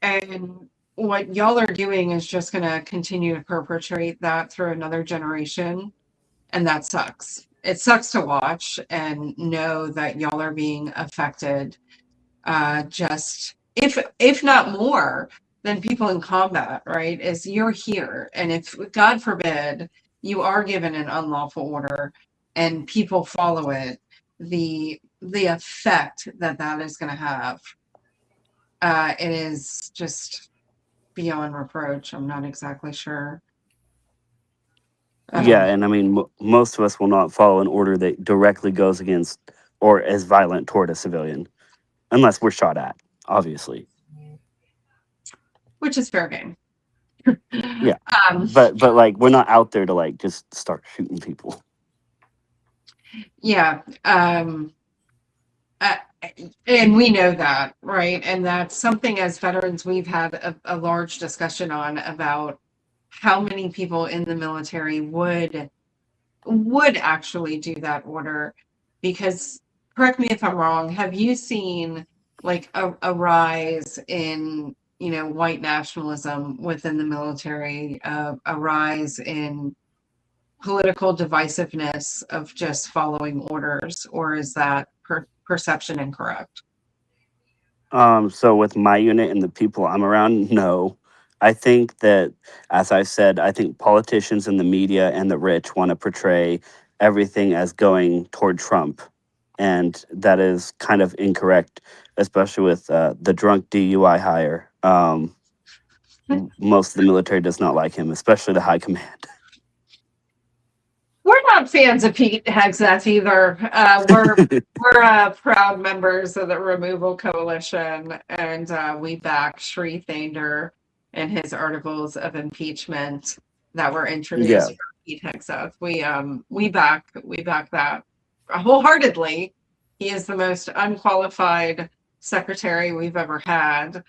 And what y'all are doing is just going to continue to perpetrate that through another generation. And that sucks. It sucks to watch and know that y'all are being affected, just if not more than people in combat, right? Is you're here, and if God forbid you are given an unlawful order and people follow it, the effect that that is going to have, it is just beyond reproach. I'm not exactly sure. Yeah, and I mean, most of us will not follow an order that directly goes against or is violent toward a civilian, unless we're shot at, obviously. Which is fair game. Yeah, Um, but like we're not out there to like just start shooting people. yeah. Uh, and we know that, right? And that's something as veterans we've had a large discussion on about how many people in the military would actually do that order. Because correct me if I'm wrong, have you seen like a rise in, you know, white nationalism within the military, a rise in political divisiveness of just following orders, or is that perception incorrect? So with my unit and the people I'm around, no. I think that, as I said, I think politicians and the media and the rich want to portray everything as going toward Trump, and that is kind of incorrect, especially with the drunk DUI hire. Most of the military does not like him, especially the high command. We're not fans of Pete Hegseth either. We're proud members of the Removal Coalition, and we back Sri Thander and his articles of impeachment that were Yeah, introduced for Pete Hegseth. We back that wholeheartedly. He is the most unqualified secretary we've ever had,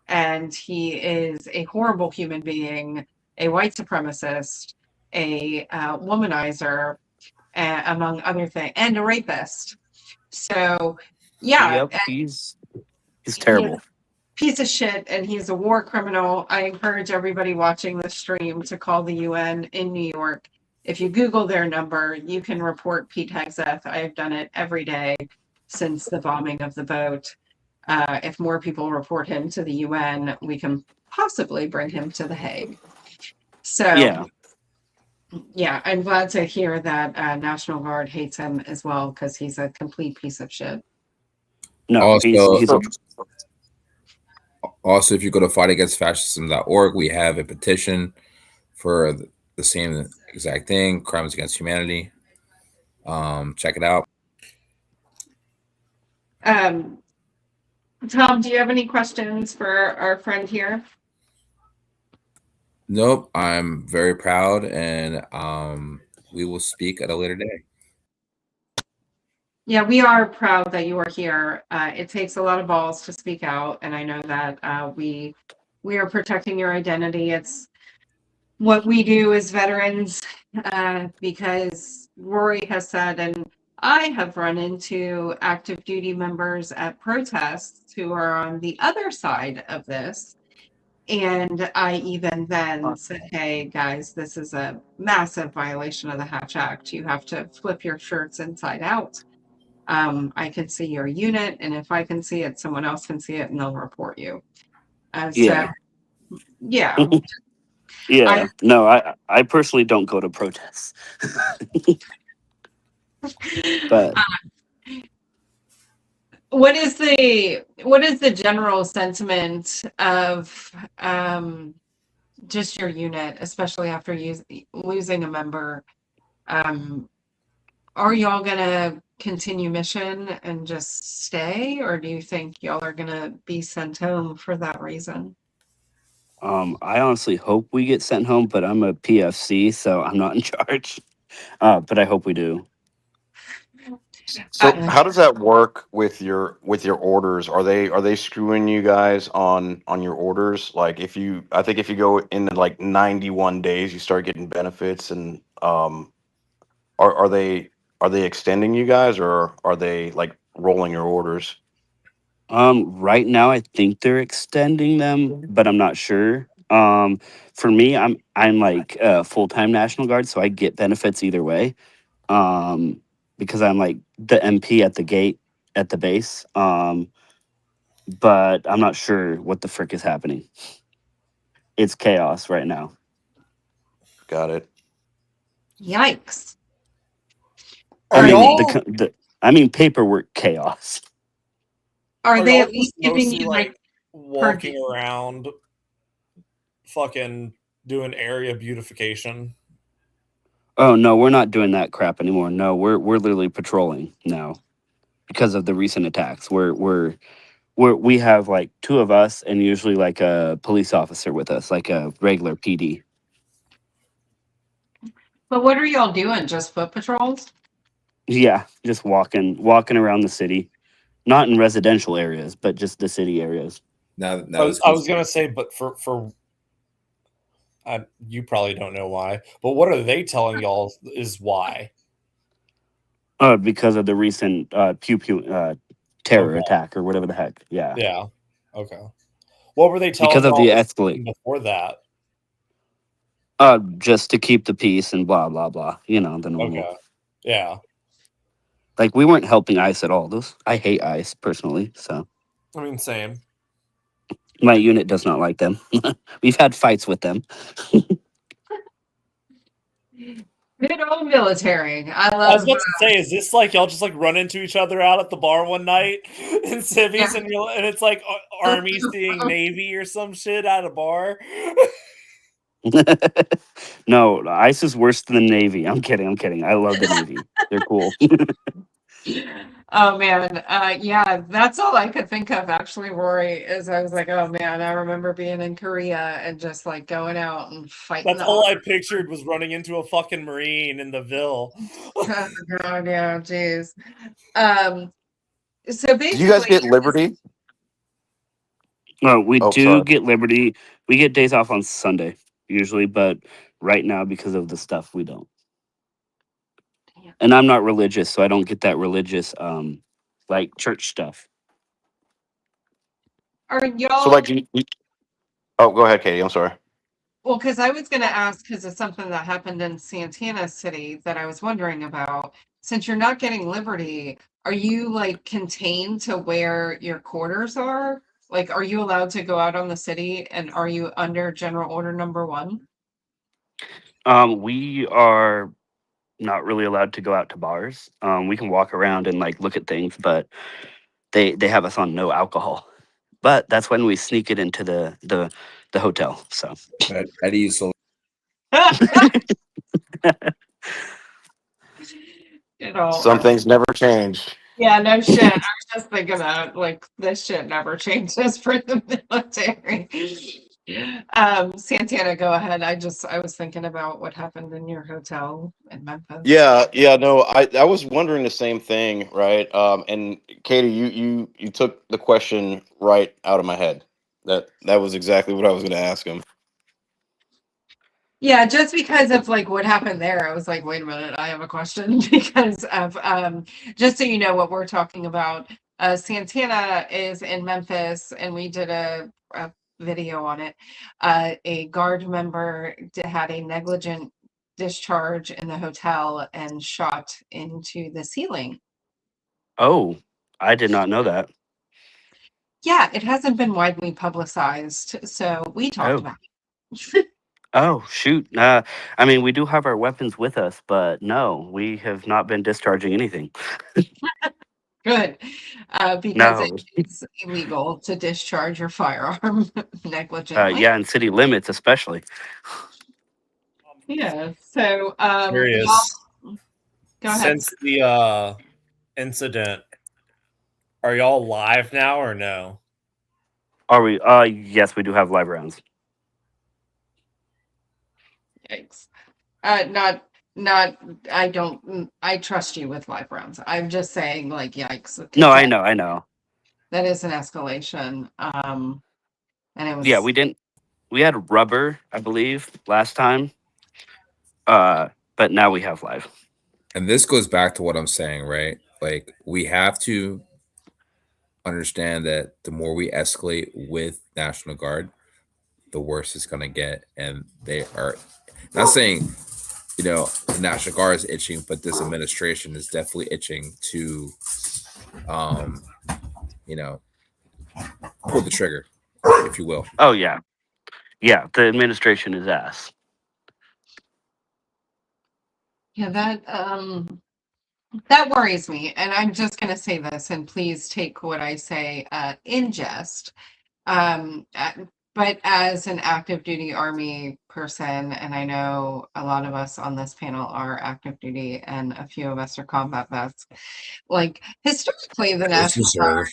and he is a horrible human being, a white supremacist, a womanizer, among other things, and a rapist. So, yeah, yep, he's he's terrible. a piece of shit, and he's a war criminal. I encourage everybody watching the stream to call the UN in New York. If you Google their number, you can report Pete Hegseth. I have done it every day since the bombing of the boat. If more people report him to the UN, we can possibly bring him to The Hague. So, Yeah, I'm glad to hear that National Guard hates him as well, because he's a complete piece of shit. no, he's a Also, if you go to fightagainstfascism.org, we have a petition for the same exact thing, crimes against humanity. Check it out. Tom, do you have any questions for our friend here? Nope, I'm very proud, and we will speak at a later day. Yeah, we are proud that you are here. It takes a lot of balls to speak out, and I know that we are protecting your identity. It's what we do as veterans, because Rory has said, and I have run into active duty members at protests who are on the other side of this. And I even then said, hey, guys, this is a massive violation of the Hatch Act. You have to flip your shirts inside out. I can see your unit, and if I can see it, someone else can see it, and they'll report you. yeah. So, yeah. Yeah, no, I personally don't go to protests. But what is the general sentiment of just your unit, especially after losing a member? Are y'all gonna continue mission and just stay, or do you think y'all are gonna be sent home for that reason? I honestly hope we get sent home, but I'm a PFC, so I'm not in charge. But I hope we do. So Uh, how does that work with your orders? Are they screwing you guys on your orders? Like if you, I think if you go into like 91 days, you start getting benefits, and are they extending you guys, or are they like rolling your orders? Right now I think they're extending them, but I'm not sure. For me, I'm like a full-time National Guard, so I get benefits either way. Um, because I'm like the MP at the gate at the base. But I'm not sure what the frick is happening. It's chaos right now. Got it. Yikes. I Are mean y'all I mean paperwork chaos. Are are they y'all at just least giving mostly you like per walking around fucking doing area beautification? Oh no, we're not doing that crap anymore. No, we're literally patrolling now because of the recent attacks. We have like two of us and usually like a police officer with us, like a regular PD. But what are y'all doing? Just foot patrols? Yeah, just walking around the city, not in residential areas, but just the city areas. Now, I now was, this I goes. was gonna say, but for you probably don't know why, but what are they telling y'all is why? Because of the recent pew pew terror Okay, attack or whatever the heck. Yeah, yeah, okay. What were they because telling of the y'all was escalate. before that? Just to keep the peace and blah blah blah. You know the normal. Okay, yeah. Like we weren't helping ICE at all. I hate ICE personally, so I mean, same. my unit does not like them. We've had fights with them. Good old military. I I was love, about to say, is this like y'all just like run into each other out at the bar one night in civvies, yeah. and it's like Army seeing Navy or some shit at a bar? No, ICE is worse than the Navy. I'm kidding. I'm kidding. I love the Navy. They're cool. Oh man, yeah, that's all I could think of actually, Rory, is I was like, oh man, I remember being in Korea and just like going out and fighting That's the all I pictured was running into a fucking Marine in the Ville. oh god, yeah, geez. Um, so Do you guys basically, get Liberty? No, we Oh, do sorry. get Liberty. We get days off on Sunday usually, but right now because of the stuff we don't. yeah. And I'm not religious, so I don't get that religious like church stuff. Are So y'all like oh, go ahead, Katie. I'm sorry. well, because I was going to ask, because it's something that happened in Santana City that I was wondering about. Since you're not getting Liberty, are you like contained to where your quarters are? Like, are you allowed to go out on the city and are you under General Order number 1? We are not really allowed to go out to bars. We can walk around and like look at things, but they have us on no alcohol. But that's when we sneak it into the hotel. So How do you so You know, Some things never change. yeah, no shit. I was just thinking that, like, this shit never changes for the military. Santana, go ahead. I was thinking about what happened in your hotel in Memphis. Yeah, no, I was wondering the same thing, right? And Katie, you took the question right out of my head. That was exactly what I was going to ask him. Yeah, just because of like what happened there, I was like, wait a minute, I have a question because of just so you know what we're talking about. Santana is in Memphis and we did a video on it. A guard member had a negligent discharge in the hotel and shot into the ceiling. oh, I did not know that. Yeah, it hasn't been widely publicized, so we talked Oh. about it. Oh shoot. I mean we do have our weapons with us, but no, we have not been discharging anything. Good, because it No. is illegal to discharge your firearm negligently. Yeah, in city limits especially. Yeah. So, Curious. y'all, go ahead. Since the incident, are y'all live now or no? Are we yes, we do have live rounds. Yikes. I trust you with live rounds. I'm just saying, like, yikes. 'Cause No, I know. that is an escalation. And it Yeah, was, we had rubber, I believe, last time. But now we have live. And this goes back to what I'm saying, right? Like we have to understand that the more we escalate with National Guard, the worse it's going to get. And they are not saying, the National Guard is itching, but this administration is definitely itching to, um, pull the trigger, if you will. Oh yeah. Yeah, the administration is ass. yeah, that worries me. And I'm just going to say this, and please take what I say in jest. But as an active duty Army person, and I know a lot of us on this panel are active duty and a few of us are combat vets, like historically the National Guard,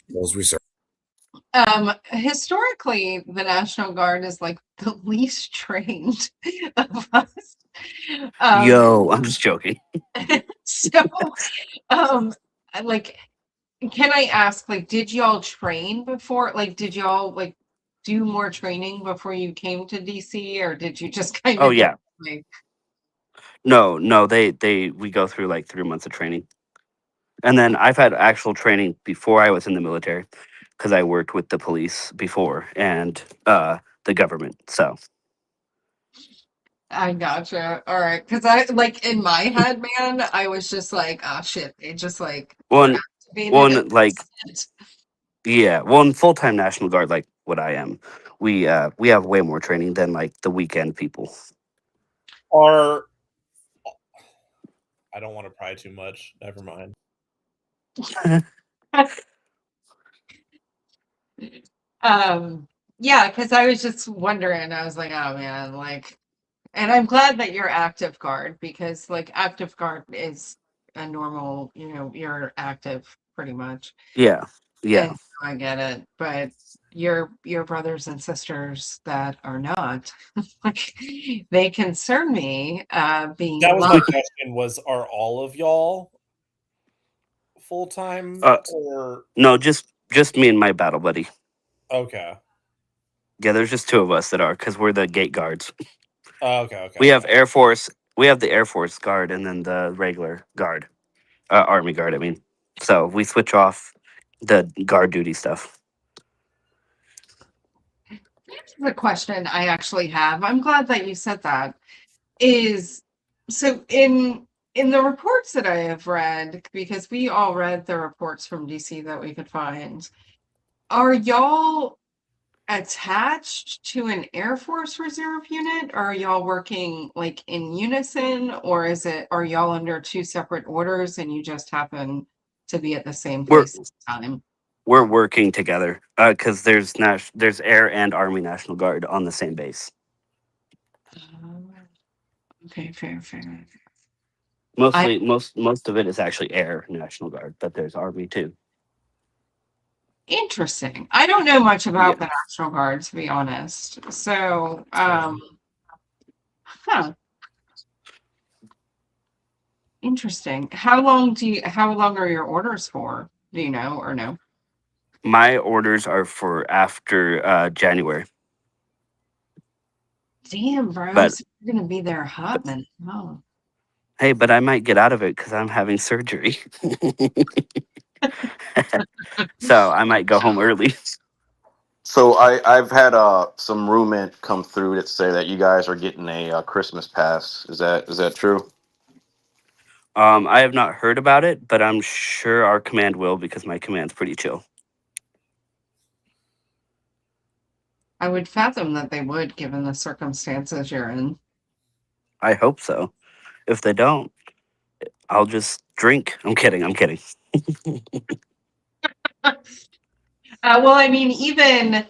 historically the National Guard is like the least trained of us. Yo, I'm just joking. So, like, can I ask, like, did y'all train before? Like, did y'all like do more training before you came to DC, or did you just kind Oh of yeah. like, No, we go through like 3 months of training. And then I've had actual training before I was in the military because I worked with the police before and the government. So I gotcha. All right. Because I, like, in my head, man, I was just like, oh shit, they just like were one activated at like this one full-time National Guard like what I am. We have way more training than like the weekend people. Are I don't want to pry too much. Never mind. Yeah, because I was just wondering, I was like, oh man, like, and I'm glad that you're active guard, because like active guard is a normal, you're active pretty much. Yeah. Yeah. And I get it, but your brothers and sisters that are not, like, they concern me, being That was my alive. question. Are all of y'all full time Uh, or No, just me and my battle buddy. okay? Yeah, there's just 2 of us that are because we're the gate guards. Okay. We have Air Force. We have the Air Force Guard and then the regular Guard, Army Guard. I mean, so we switch off the guard duty stuff. Here's the question I actually have. I'm glad that you said that. Is so in the reports that I have read, because we all read the reports from DC that we could find, are y'all attached to an Air Force Reserve unit? Or are y'all working like in unison, or are y'all under 2 separate orders and you just happen to be at the same We're place at the time? we're working together because there's Air and Army National Guard on the same base. Okay, fair. Mostly, most of it is actually Air National Guard, but there's Army too. Interesting. I don't know much about Yeah. the National Guard, to be honest. So, interesting. How long are your orders for? Do you know or no? My orders are for after January. Damn, bro. But- So you're gonna be there a hot minute. Oh. Hey, but I might get out of it because I'm having surgery. So I might go home early. So I've had some roommate come through that say that you guys are getting a Christmas pass. Is that true? I have not heard about it, but I'm sure our command will because my command's pretty chill. I would fathom that they would, given the circumstances you're in. I hope so. If they don't, I'll just drink. I'm kidding. Well, I mean, even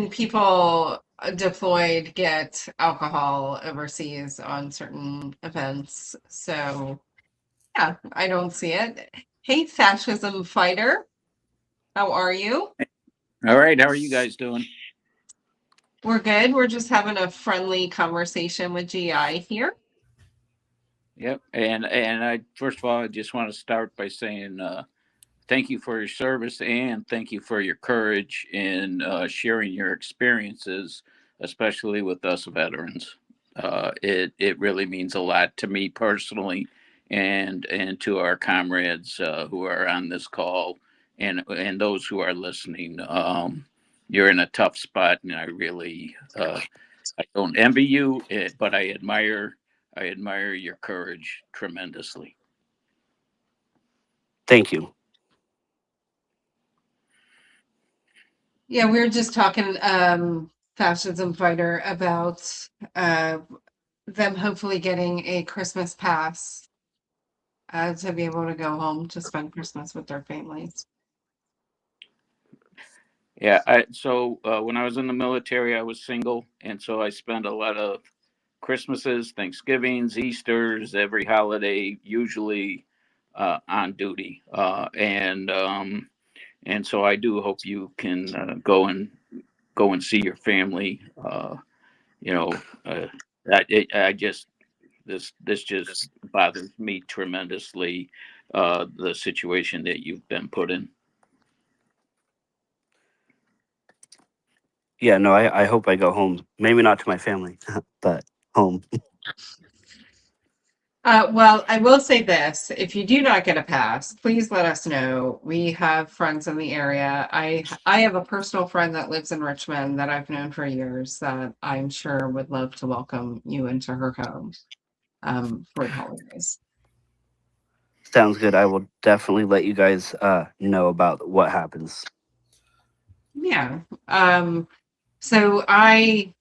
people deployed get alcohol overseas on certain events. So, yeah, I don't see it. Hey, fascism fighter, how are you? All right, how are you guys doing? We're good. We're just having a friendly conversation with GI here. Yep. And I first of all, I just want to start by saying thank you for your service and thank you for your courage in sharing your experiences, especially with us veterans. It really means a lot to me personally, and to our comrades who are on this call, and those who are listening. You're in a tough spot, and I really I don't envy you, but I admire your courage tremendously. Thank you. Yeah, we were just talking, Fascism Fighter, about them hopefully getting a Christmas pass to be able to go home to spend Christmas with their families. Yeah, so when I was in the military, I was single, and so I spent a lot of Christmases, Thanksgivings, Easters, every holiday, usually on duty, and so I do hope you can go and see your family. You know, I just this just bothers me tremendously. The situation that you've been put in. Yeah, no, I hope I go home. Maybe not to my family, but home. Well, I will say this, if you do not get a pass, please let us know. We have friends in the area. I have a personal friend that lives in Richmond that I've known for years that I'm sure would love to welcome you into her home for the holidays. Sounds good. I will definitely let you guys know about what happens. Yeah. So I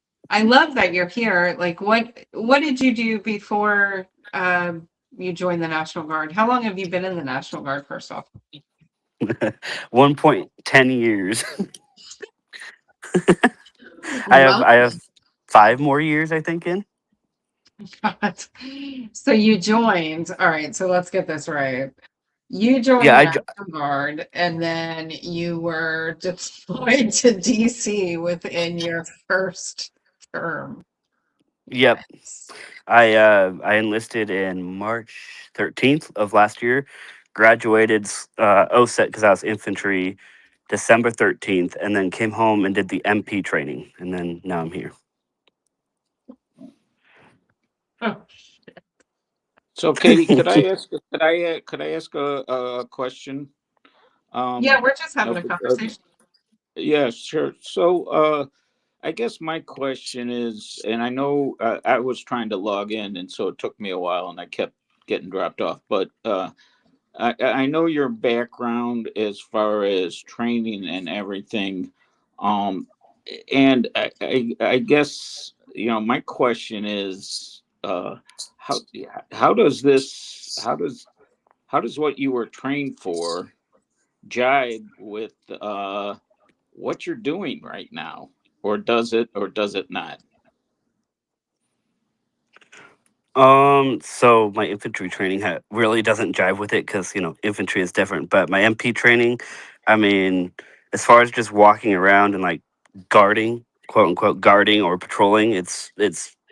love that you're here. Like what did you do before you joined the National Guard? How long have you been in the National Guard, first off? 1.10 years. Well, I have 5 more years, I think, in. God. So you joined. All right, so let's get this right. You joined Yeah, the National Guard and then you were deployed to DC within your first term. yep. I enlisted in March 13th of last year. Graduated OSET because I was infantry December 13th, and then came home and did the MP training, and then now I'm here. Oh, So, Katie, could I ask a question? yeah, we're just having a Of, conversation. yeah, sure. So, I guess my question is, and I know I was trying to log in, and so it took me a while, and I kept getting dropped off. But I know your background as far as training and everything, um, and I guess my question is, how how does this how does what you were trained for jibe with what you're doing right now, or does it not? So my infantry training really doesn't jive with it because infantry is different. But my MP training, I mean, as far as just walking around and like guarding, quote unquote, guarding or patrolling, it's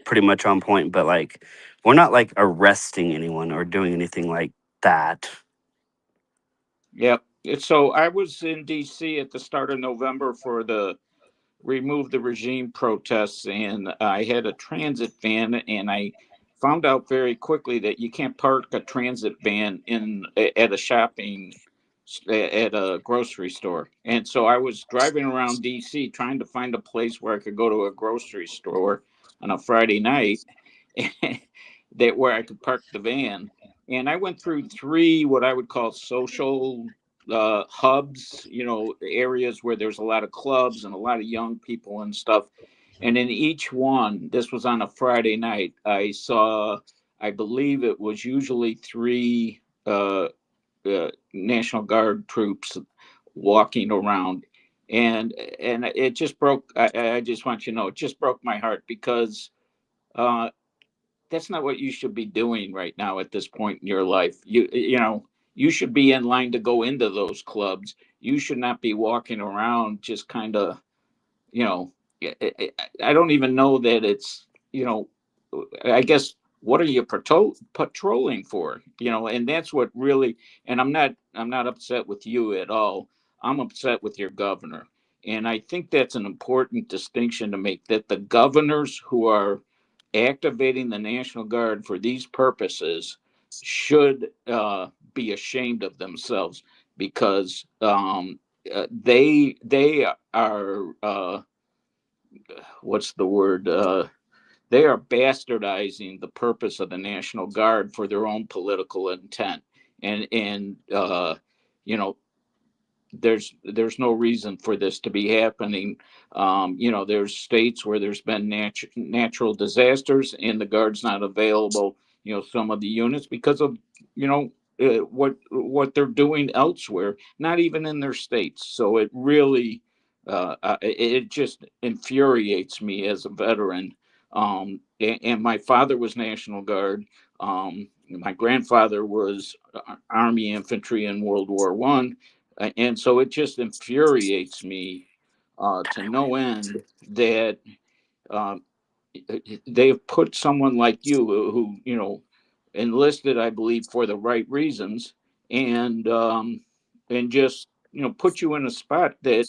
pretty much on point. But like, we're not like arresting anyone or doing anything like that. Yep. So I was in DC at the start of November for the remove the regime protests, and I had a transit van, and I found out very quickly that you can't park a transit van at a at a grocery store. And so I was driving around DC trying to find a place where I could go to a grocery store on a Friday night that where I could park the van. And I went through three what I would call social hubs, areas where there's a lot of clubs and a lot of young people and stuff. And in each one, this was on a Friday night, I saw, I believe it was usually three National Guard troops walking around. And it just broke, I just want you to know, it just broke my heart because uh, that's not what you should be doing right now at this point in your life. You should be in line to go into those clubs. You should not be walking around just kind of, you know, I don't even know that it's, you know, I guess what are you patrolling for? You know, and that's what really. And I'm not upset with you at all. I'm upset with your governor, and I think that's an important distinction to make. That the governors who are activating the National Guard for these purposes should be ashamed of themselves because they are what's the word they are bastardizing the purpose of the National Guard for their own political intent, and you know, there's no reason for this to be happening. You know, there's states where there's been natural disasters and the guard's not available. You know, some of the units because of, you know, what they're doing elsewhere, not even in their states. So it really it just infuriates me as a veteran. And my father was National Guard. My grandfather was Army infantry in World War I. And so it just infuriates me to no end that uh, they've put someone like you who, you know, enlisted, I believe, for the right reasons, and just, you know, put you in a spot that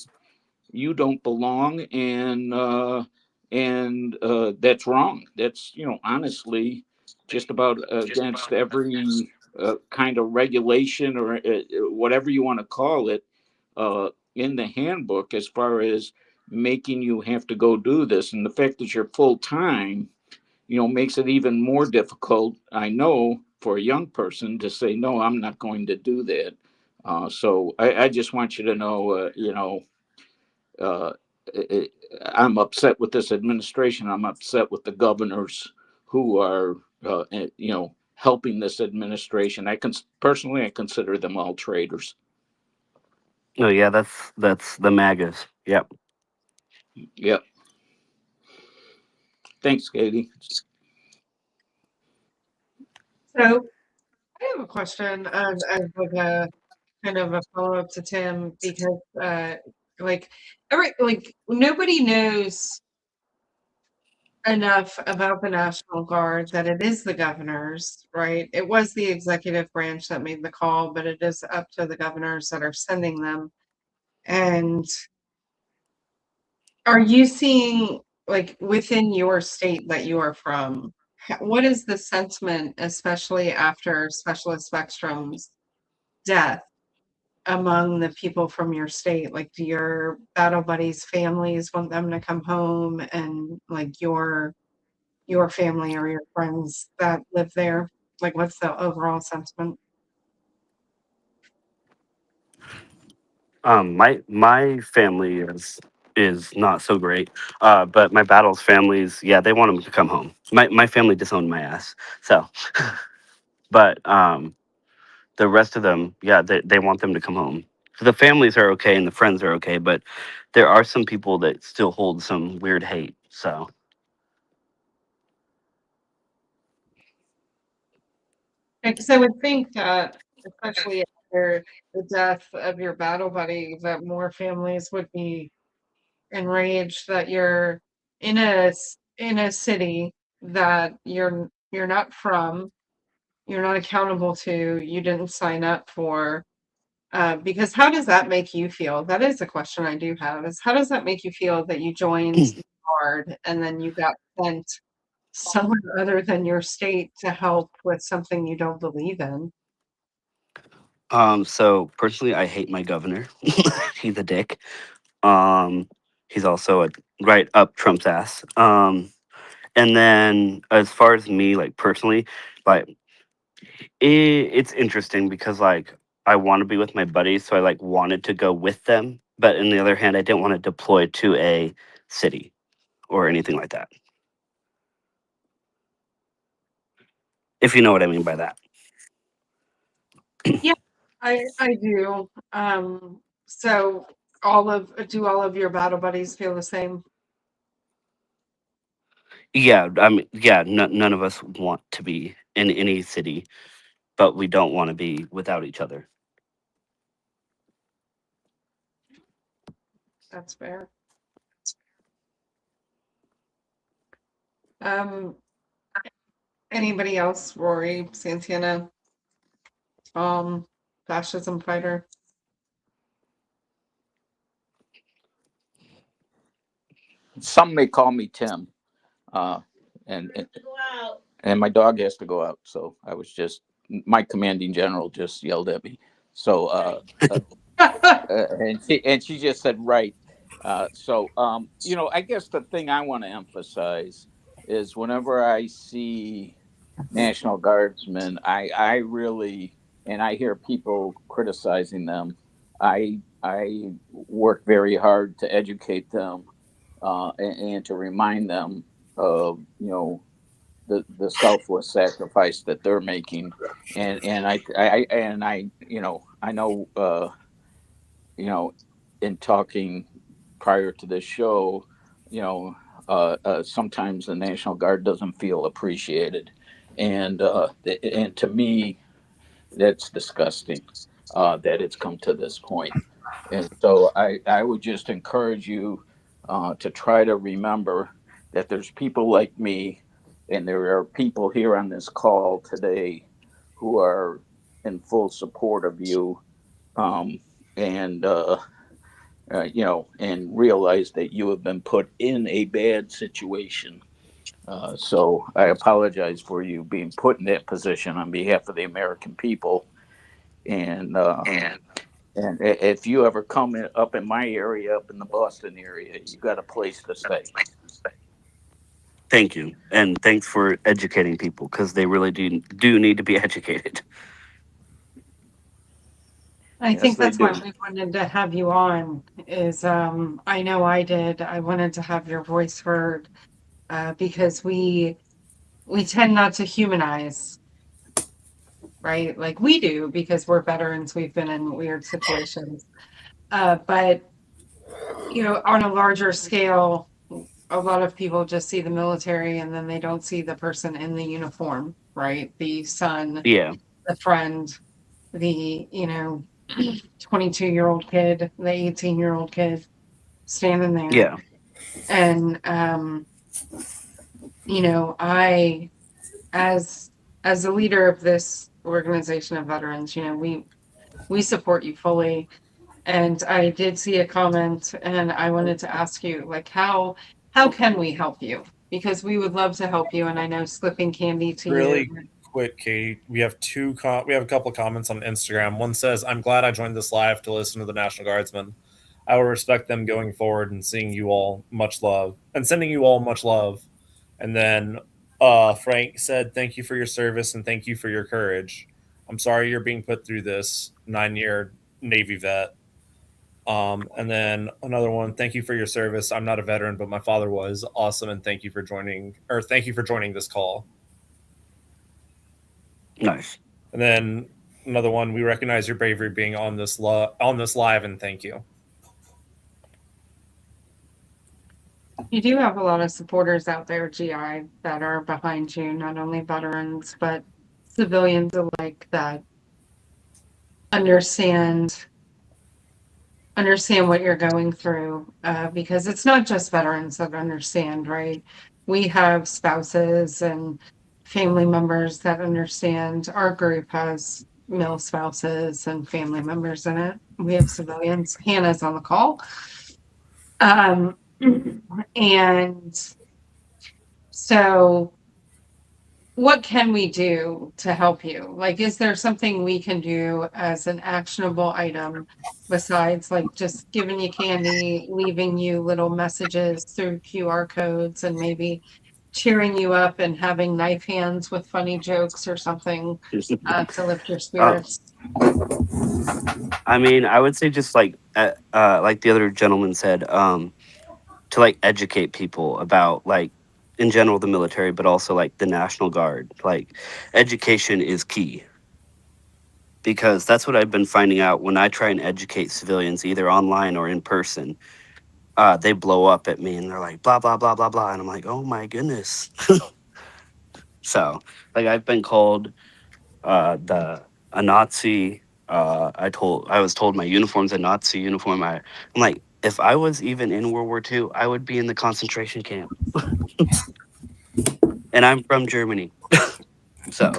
you don't belong, and that's wrong. That's, you know, honestly just about against every kind of regulation or whatever you want to call it in the handbook, as far as making you have to go do this. And the fact that you're full time, you know, makes it even more difficult, I know, for a young person to say, no, I'm not going to do that. So I just want you to know, you know, uh, I'm upset with this administration. I'm upset with the governors who are, you know, helping this administration. Personally, I consider them all traitors. Oh yeah, that's the MAGAs. Yep. Yep. Thanks, Katie. So I have a question as like a kind of a follow-up to Tim because like nobody knows enough about the National Guard that it is the governors, right? It was the executive branch that made the call, but it is up to the governors that are sending them. And are you seeing, like, within your state that you are from, what is the sentiment, especially after Specialist Spectrum's death, among the people from your state? Like, do your battle buddies' families want them to come home, and like your family or your friends that live there? Like, what's the overall sentiment? My family is not so great. But my battles families, yeah, they want them to come home. My family disowned my ass. So, but the rest of them, yeah, they want them to come home. So the families are okay and the friends are okay, but there are some people that still hold some weird hate. So Because I would think that, especially after the death of your battle buddy, that more families would be enraged that you're in a city that you're not from, you're not accountable to, you didn't sign up for. Because how does that make you feel? That is a question I do have, is how does that make you feel that you joined the Guard and then you got sent somewhere other than your state to help with something you don't believe in? so personally I hate my governor. He's a dick. Um he's also a right up Trump's ass. And then as far as me, like personally, like it's interesting because like I want to be with my buddies, so I like wanted to go with them. But on the other hand, I didn't want to deploy to a city or anything like that. If you know what I mean by that. Yeah, I do. So do all of your battle buddies feel the same? Yeah, I mean, yeah, none of us want to be in any city, but we don't want to be without each other. That's fair. Anybody else? Rory, Santana, fascism fighter. Some may call me Tim. Uh, and my dog has to go out. So I was just, my commanding general just yelled at me. So, and she just said, right. I guess the thing I want to emphasize is whenever I see National Guardsmen, I really, and I hear people criticizing them, I work very hard to educate them, and to remind them of, the selfless sacrifice that they're making. I know, in talking prior to this show, you know sometimes the National Guard doesn't feel appreciated, and to me that's disgusting, that it's come to this point. And so I would just encourage you, to try to remember that there's people like me, and there are people here on this call today who are in full support of you, and and realize that you have been put in a bad situation. So I apologize for you being put in that position on behalf of the American people. And if you ever come up in my area, up in the Boston area, you got a place to stay. Thank you, and thanks for educating people because they really do need to be educated. I Yes, think they that's why do. we wanted to have you on is I know I did. I wanted to have your voice heard, because we tend not to humanize, right? Like we do because we're veterans, we've been in weird situations. But on a larger scale, a lot of people just see the military and then they don't see the person in the uniform, right? The son, Yeah, the friend, the 22-year-old kid, the 18-year-old kid standing there. yeah, And I, as a leader of this organization of veterans, we support you fully. And I did see a comment and I wanted to ask you, like, how can we help you? Because we would love to help you, and I know slipping candy to Really you. quick, Katie, we have we have a couple of comments on Instagram. One says, "I'm glad I joined this live to listen to the National Guardsmen. I will respect them going forward and seeing you all much love and sending you all much love." And then Frank said, "Thank you for your service and thank you for your courage. I'm sorry you're being put through this, 9-year Navy vet." And then another one, "Thank you for your service. I'm not a veteran, but my father was. Awesome, and thank you for joining this call." nice. And then another one, "We recognize your bravery being on this live, and thank you." You do have a lot of supporters out there, GI, that are behind you, not only veterans, but civilians alike that understand what you're going through, because it's not just veterans that understand, right? We have spouses and family members that understand. Our group has male spouses and family members in it. We have civilians. Hannah's on the call. And so what can we do to help you? Like, is there something we can do as an actionable item besides like just giving you candy, leaving you little messages through QR codes, and maybe cheering you up and having knife hands with funny jokes or something to lift your spirits? I mean, I would say just like the other gentleman said, to like educate people about like in general the military, but also like the National Guard. Like education is key because that's what I've been finding out when I try and educate civilians, either online or in person. They blow up at me and they're like blah blah blah blah blah, and I'm like, oh my goodness. So like I've been called a Nazi. I was told my uniform's a Nazi uniform. I'm like, if I was even in World War II, I would be in the concentration camp. and I'm from Germany. So,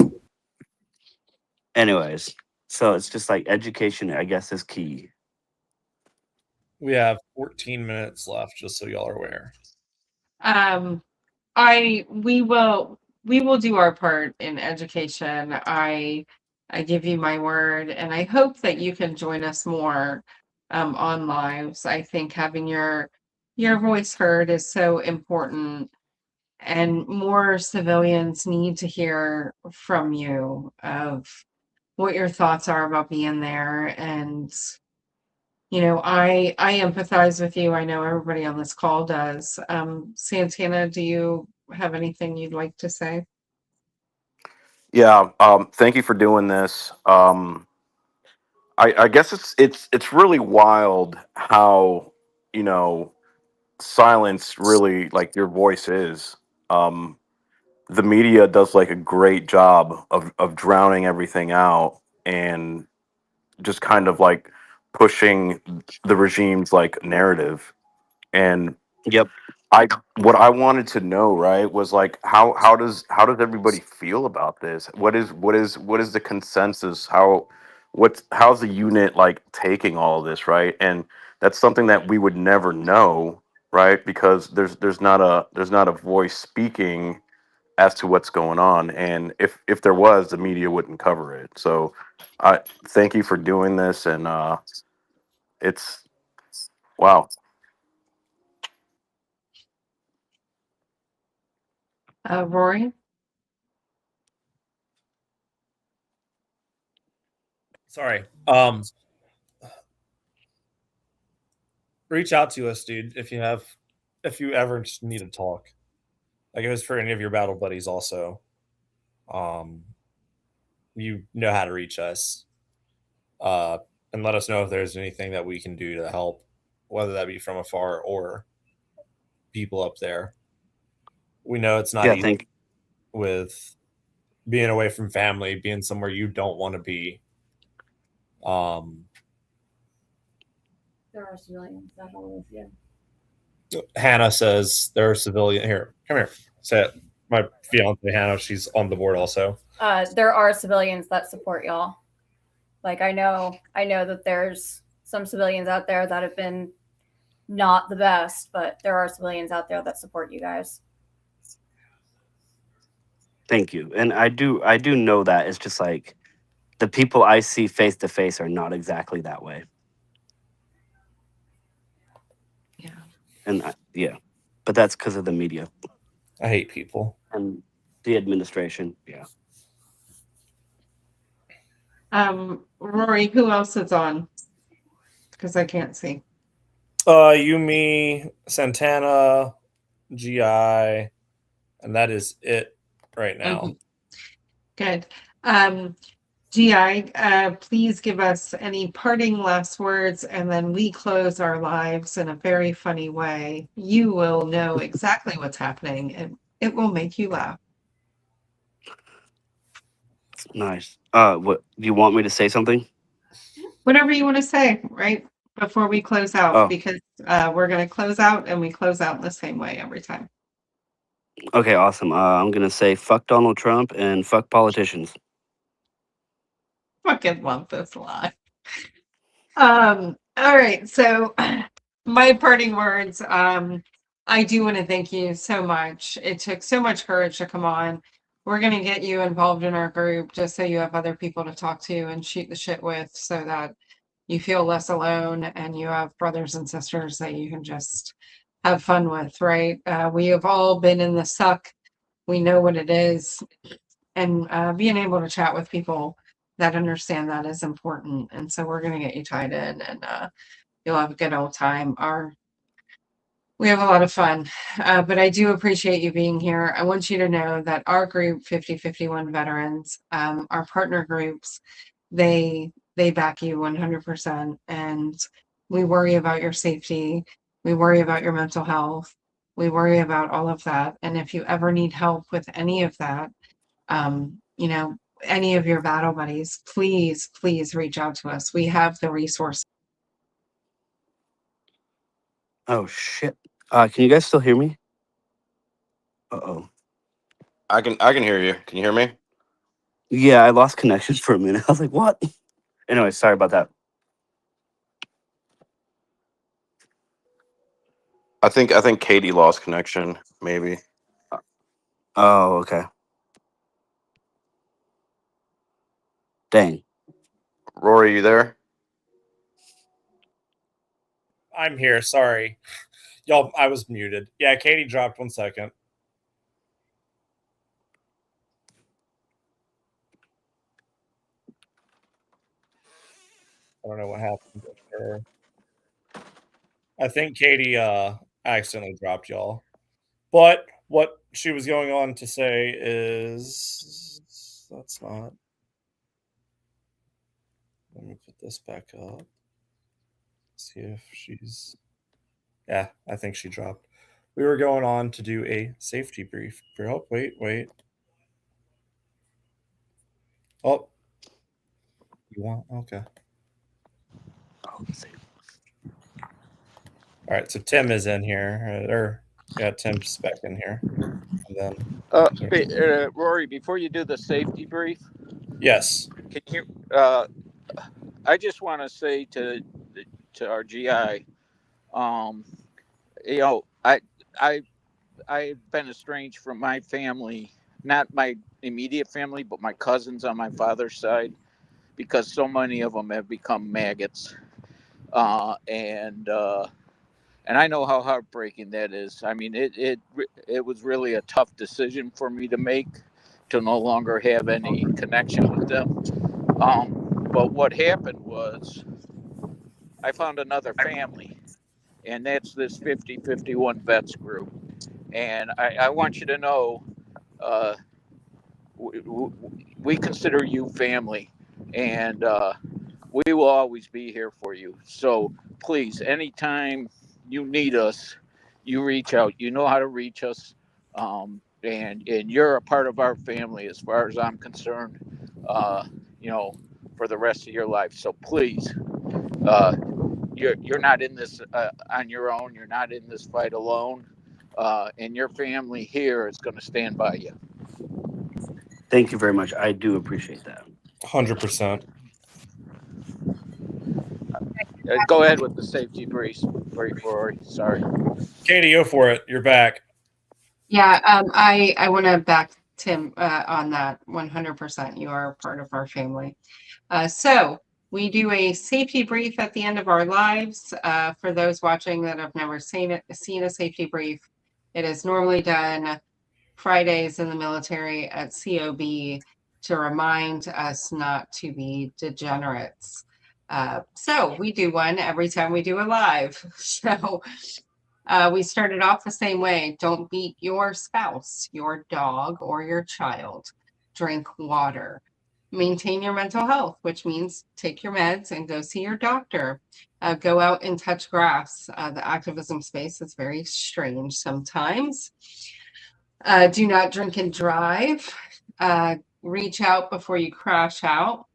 anyways, so it's just like education, I guess, is key. We have 14 minutes left, just so y'all are aware. We will do our part in education. I give you my word, and I hope that you can join us more on lives. I think having your voice heard is so important, and more civilians need to hear from you of what your thoughts are about being there. And I empathize with you. I know everybody on this call does. Santana, do you have anything you'd like to say? Yeah. Thank you for doing this. I guess it's really wild how, you know, silence really, like, your voice is. Um, the media does like a great job of drowning everything out and just kind of like pushing the regime's like narrative. And Yep. what I wanted to know, right, was like how does everybody feel about this? What is the consensus? How's the unit like taking all of this, right? And that's something that we would never know, right? Because there's not a voice speaking as to what's going on. And if there was, the media wouldn't cover it. So I thank you for doing this, and it's wow. Rory? Sorry. Reach out to us, dude, if you ever just need to talk. Like it was for any of your battle buddies also. You know how to reach us. And let us know if there's anything that we can do to help, whether that be from afar or people up there. We know it's not Yeah. easy with being away from family, being somewhere you don't want to be. There are civilians that will live here. Hannah says there are civilian here. Come here. Say it. My fiance Hannah, she's on the board also. There are civilians that support y'all. Like I know that there's some civilians out there that have been not the best, but there are civilians out there that support you guys. Thank you. And I do know that it's just like the people I see face to face are not exactly that way. Yeah. And yeah, but that's because of the media I hate people. and the administration. Yeah. Rory, who else is on? Because I can't see. You, me, Santana, GI, and that is it right now. Mhm. Good. GI, please give us any parting last words, and then we close our lives in a very funny way. You will know exactly what's happening, and it will make you laugh. Nice. What do you want me to say something? Whatever you want to say, right before we close out, Oh. because we're going to close out, and we close out in the same way every time. Okay, awesome. I'm gonna say fuck Donald Trump and fuck politicians. Fucking love this line. All right, so my parting words. I do want to thank you so much. It took so much courage to come on. We're gonna get you involved in our group just so you have other people to talk to and shoot the shit with, so that you feel less alone and you have brothers and sisters that you can just have fun with, right? We have all been in the suck. We know what it is, and being able to chat with people that understand that is important. And so we're going to get you tied in, and you'll have a good old time. We have a lot of fun, but I do appreciate you being here. I want you to know that our group, 5051 Veterans, our partner groups, they back you 100%, and we worry about your safety. We worry about your mental health. We worry about all of that. And if you ever need help with any of that, any of your battle buddies, please reach out to us. We have the resources. Oh shit. Can you guys still hear me? Uh-oh. I can hear you. Can you hear me? Yeah, I lost connection for a minute. I was like, what? Anyway, sorry about that. I think Katie lost connection. Maybe. Oh, okay. Dang. Rory, you there? I'm here. Sorry, y'all. I was muted. Yeah, Katie dropped. 1 second. I don't know what happened with her. I think Katie accidentally dropped y'all. But what she was going on to say is that's not. Let me put this back up. See if she's. Yeah, I think she dropped. We were going on to do a safety brief. Oh, wait. Oh, you want? Okay. Oh, let's see. All right, so Tim is in here, or yeah, Tim's back in here. And then Rory, before you do the safety brief, yes, can you? I just want to say to our GI, um, you know, I I've been estranged from my family, not my immediate family, but my cousins on my father's side, because so many of them have become maggots, and I know how heartbreaking that is. I mean, it was really a tough decision for me to make, to no longer have any connection with them. But what happened was I found another family, and that's this 5051 vets group. And I want you to know, uh, we consider you family, and we will always be here for you. So please, anytime you need us, you reach out. You know how to reach us, and you're a part of our family as far as I'm concerned. Uh, you know, for the rest of your life. So please, uh, you're not in this on your own. You're not in this fight alone. And your family here is going to stand by you. Thank you very much. I do appreciate that. 100%. Go ahead with the safety brief, Rory. Sorry. Katie, go for it. You're back. Yeah, I want to back Tim on that 100%. You are part of our family. So we do a safety brief at the end of our lives. For those watching that have never seen a safety brief, it is normally done Fridays in the military at COB to remind us not to be degenerates. So we do one every time we do a live. So we started off the same way. Don't beat your spouse, your dog, or your child. Drink water. Maintain your mental health, which means take your meds and go see your doctor. Go out and touch grass. The activism space is very strange sometimes. Do not drink and drive. Reach out before you crash out.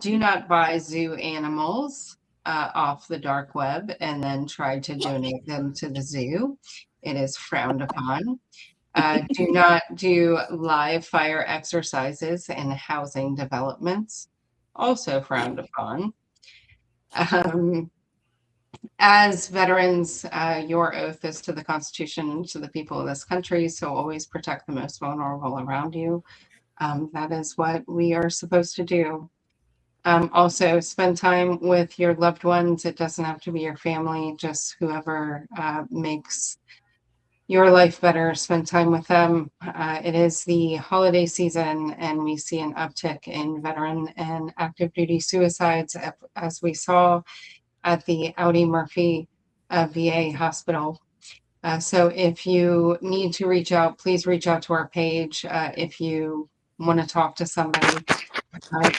Do not buy zoo animals off the dark web and then try to donate them to the zoo. It is frowned upon. Do not do live fire exercises in housing developments, also frowned upon. As veterans, your oath is to the Constitution and to the people of this country, so always protect the most vulnerable around you. That is what we are supposed to do. Also, spend time with your loved ones. It doesn't have to be your family, just whoever makes your life better. Spend time with them. It is the holiday season, and we see an uptick in veteran and active duty suicides, as we saw at the Audie Murphy VA hospital. So if you need to reach out, please reach out to our page. If you want to talk to somebody,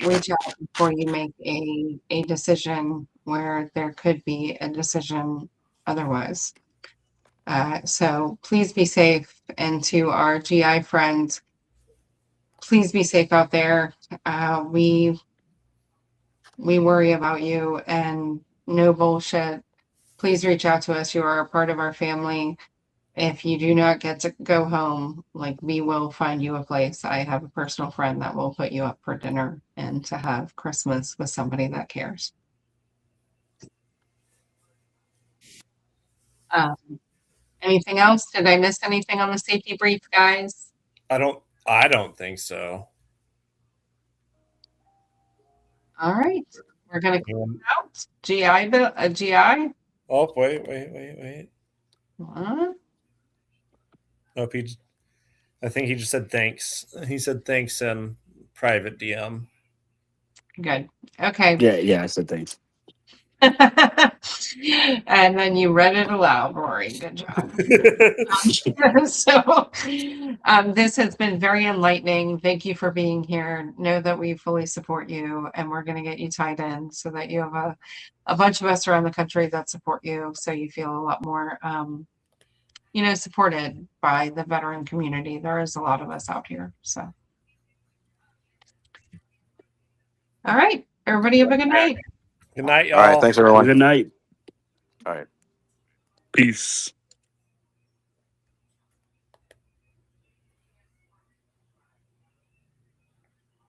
reach out before you make a decision where there could be a decision otherwise. So please be safe. And to our GI friends, please be safe out there. We worry about you, and no bullshit. Please reach out to us. You are a part of our family. if you do not get to go home, like, we will find you a place. I have a personal friend that will put you up for dinner and to have Christmas with somebody that cares. Anything else? Did I miss anything on the safety brief, guys? I don't think so. All right, we're gonna close Um, out GI bill. GI. Oh, wait. What? Nope, I think he just said thanks. He said thanks in private DM. Good. Okay. Yeah, I said thanks. And then you read it aloud, Rory. Good job. So this has been very enlightening. Thank you for being here. Know that we fully support you, and we're going to get you tied in so that you have a bunch of us around the country that support you, so you feel a lot more supported by the veteran community. There is a lot of us out here. So all right, everybody have a good night. Good night, y'all. All right. Thanks, Have a everyone. good night. All right. Peace.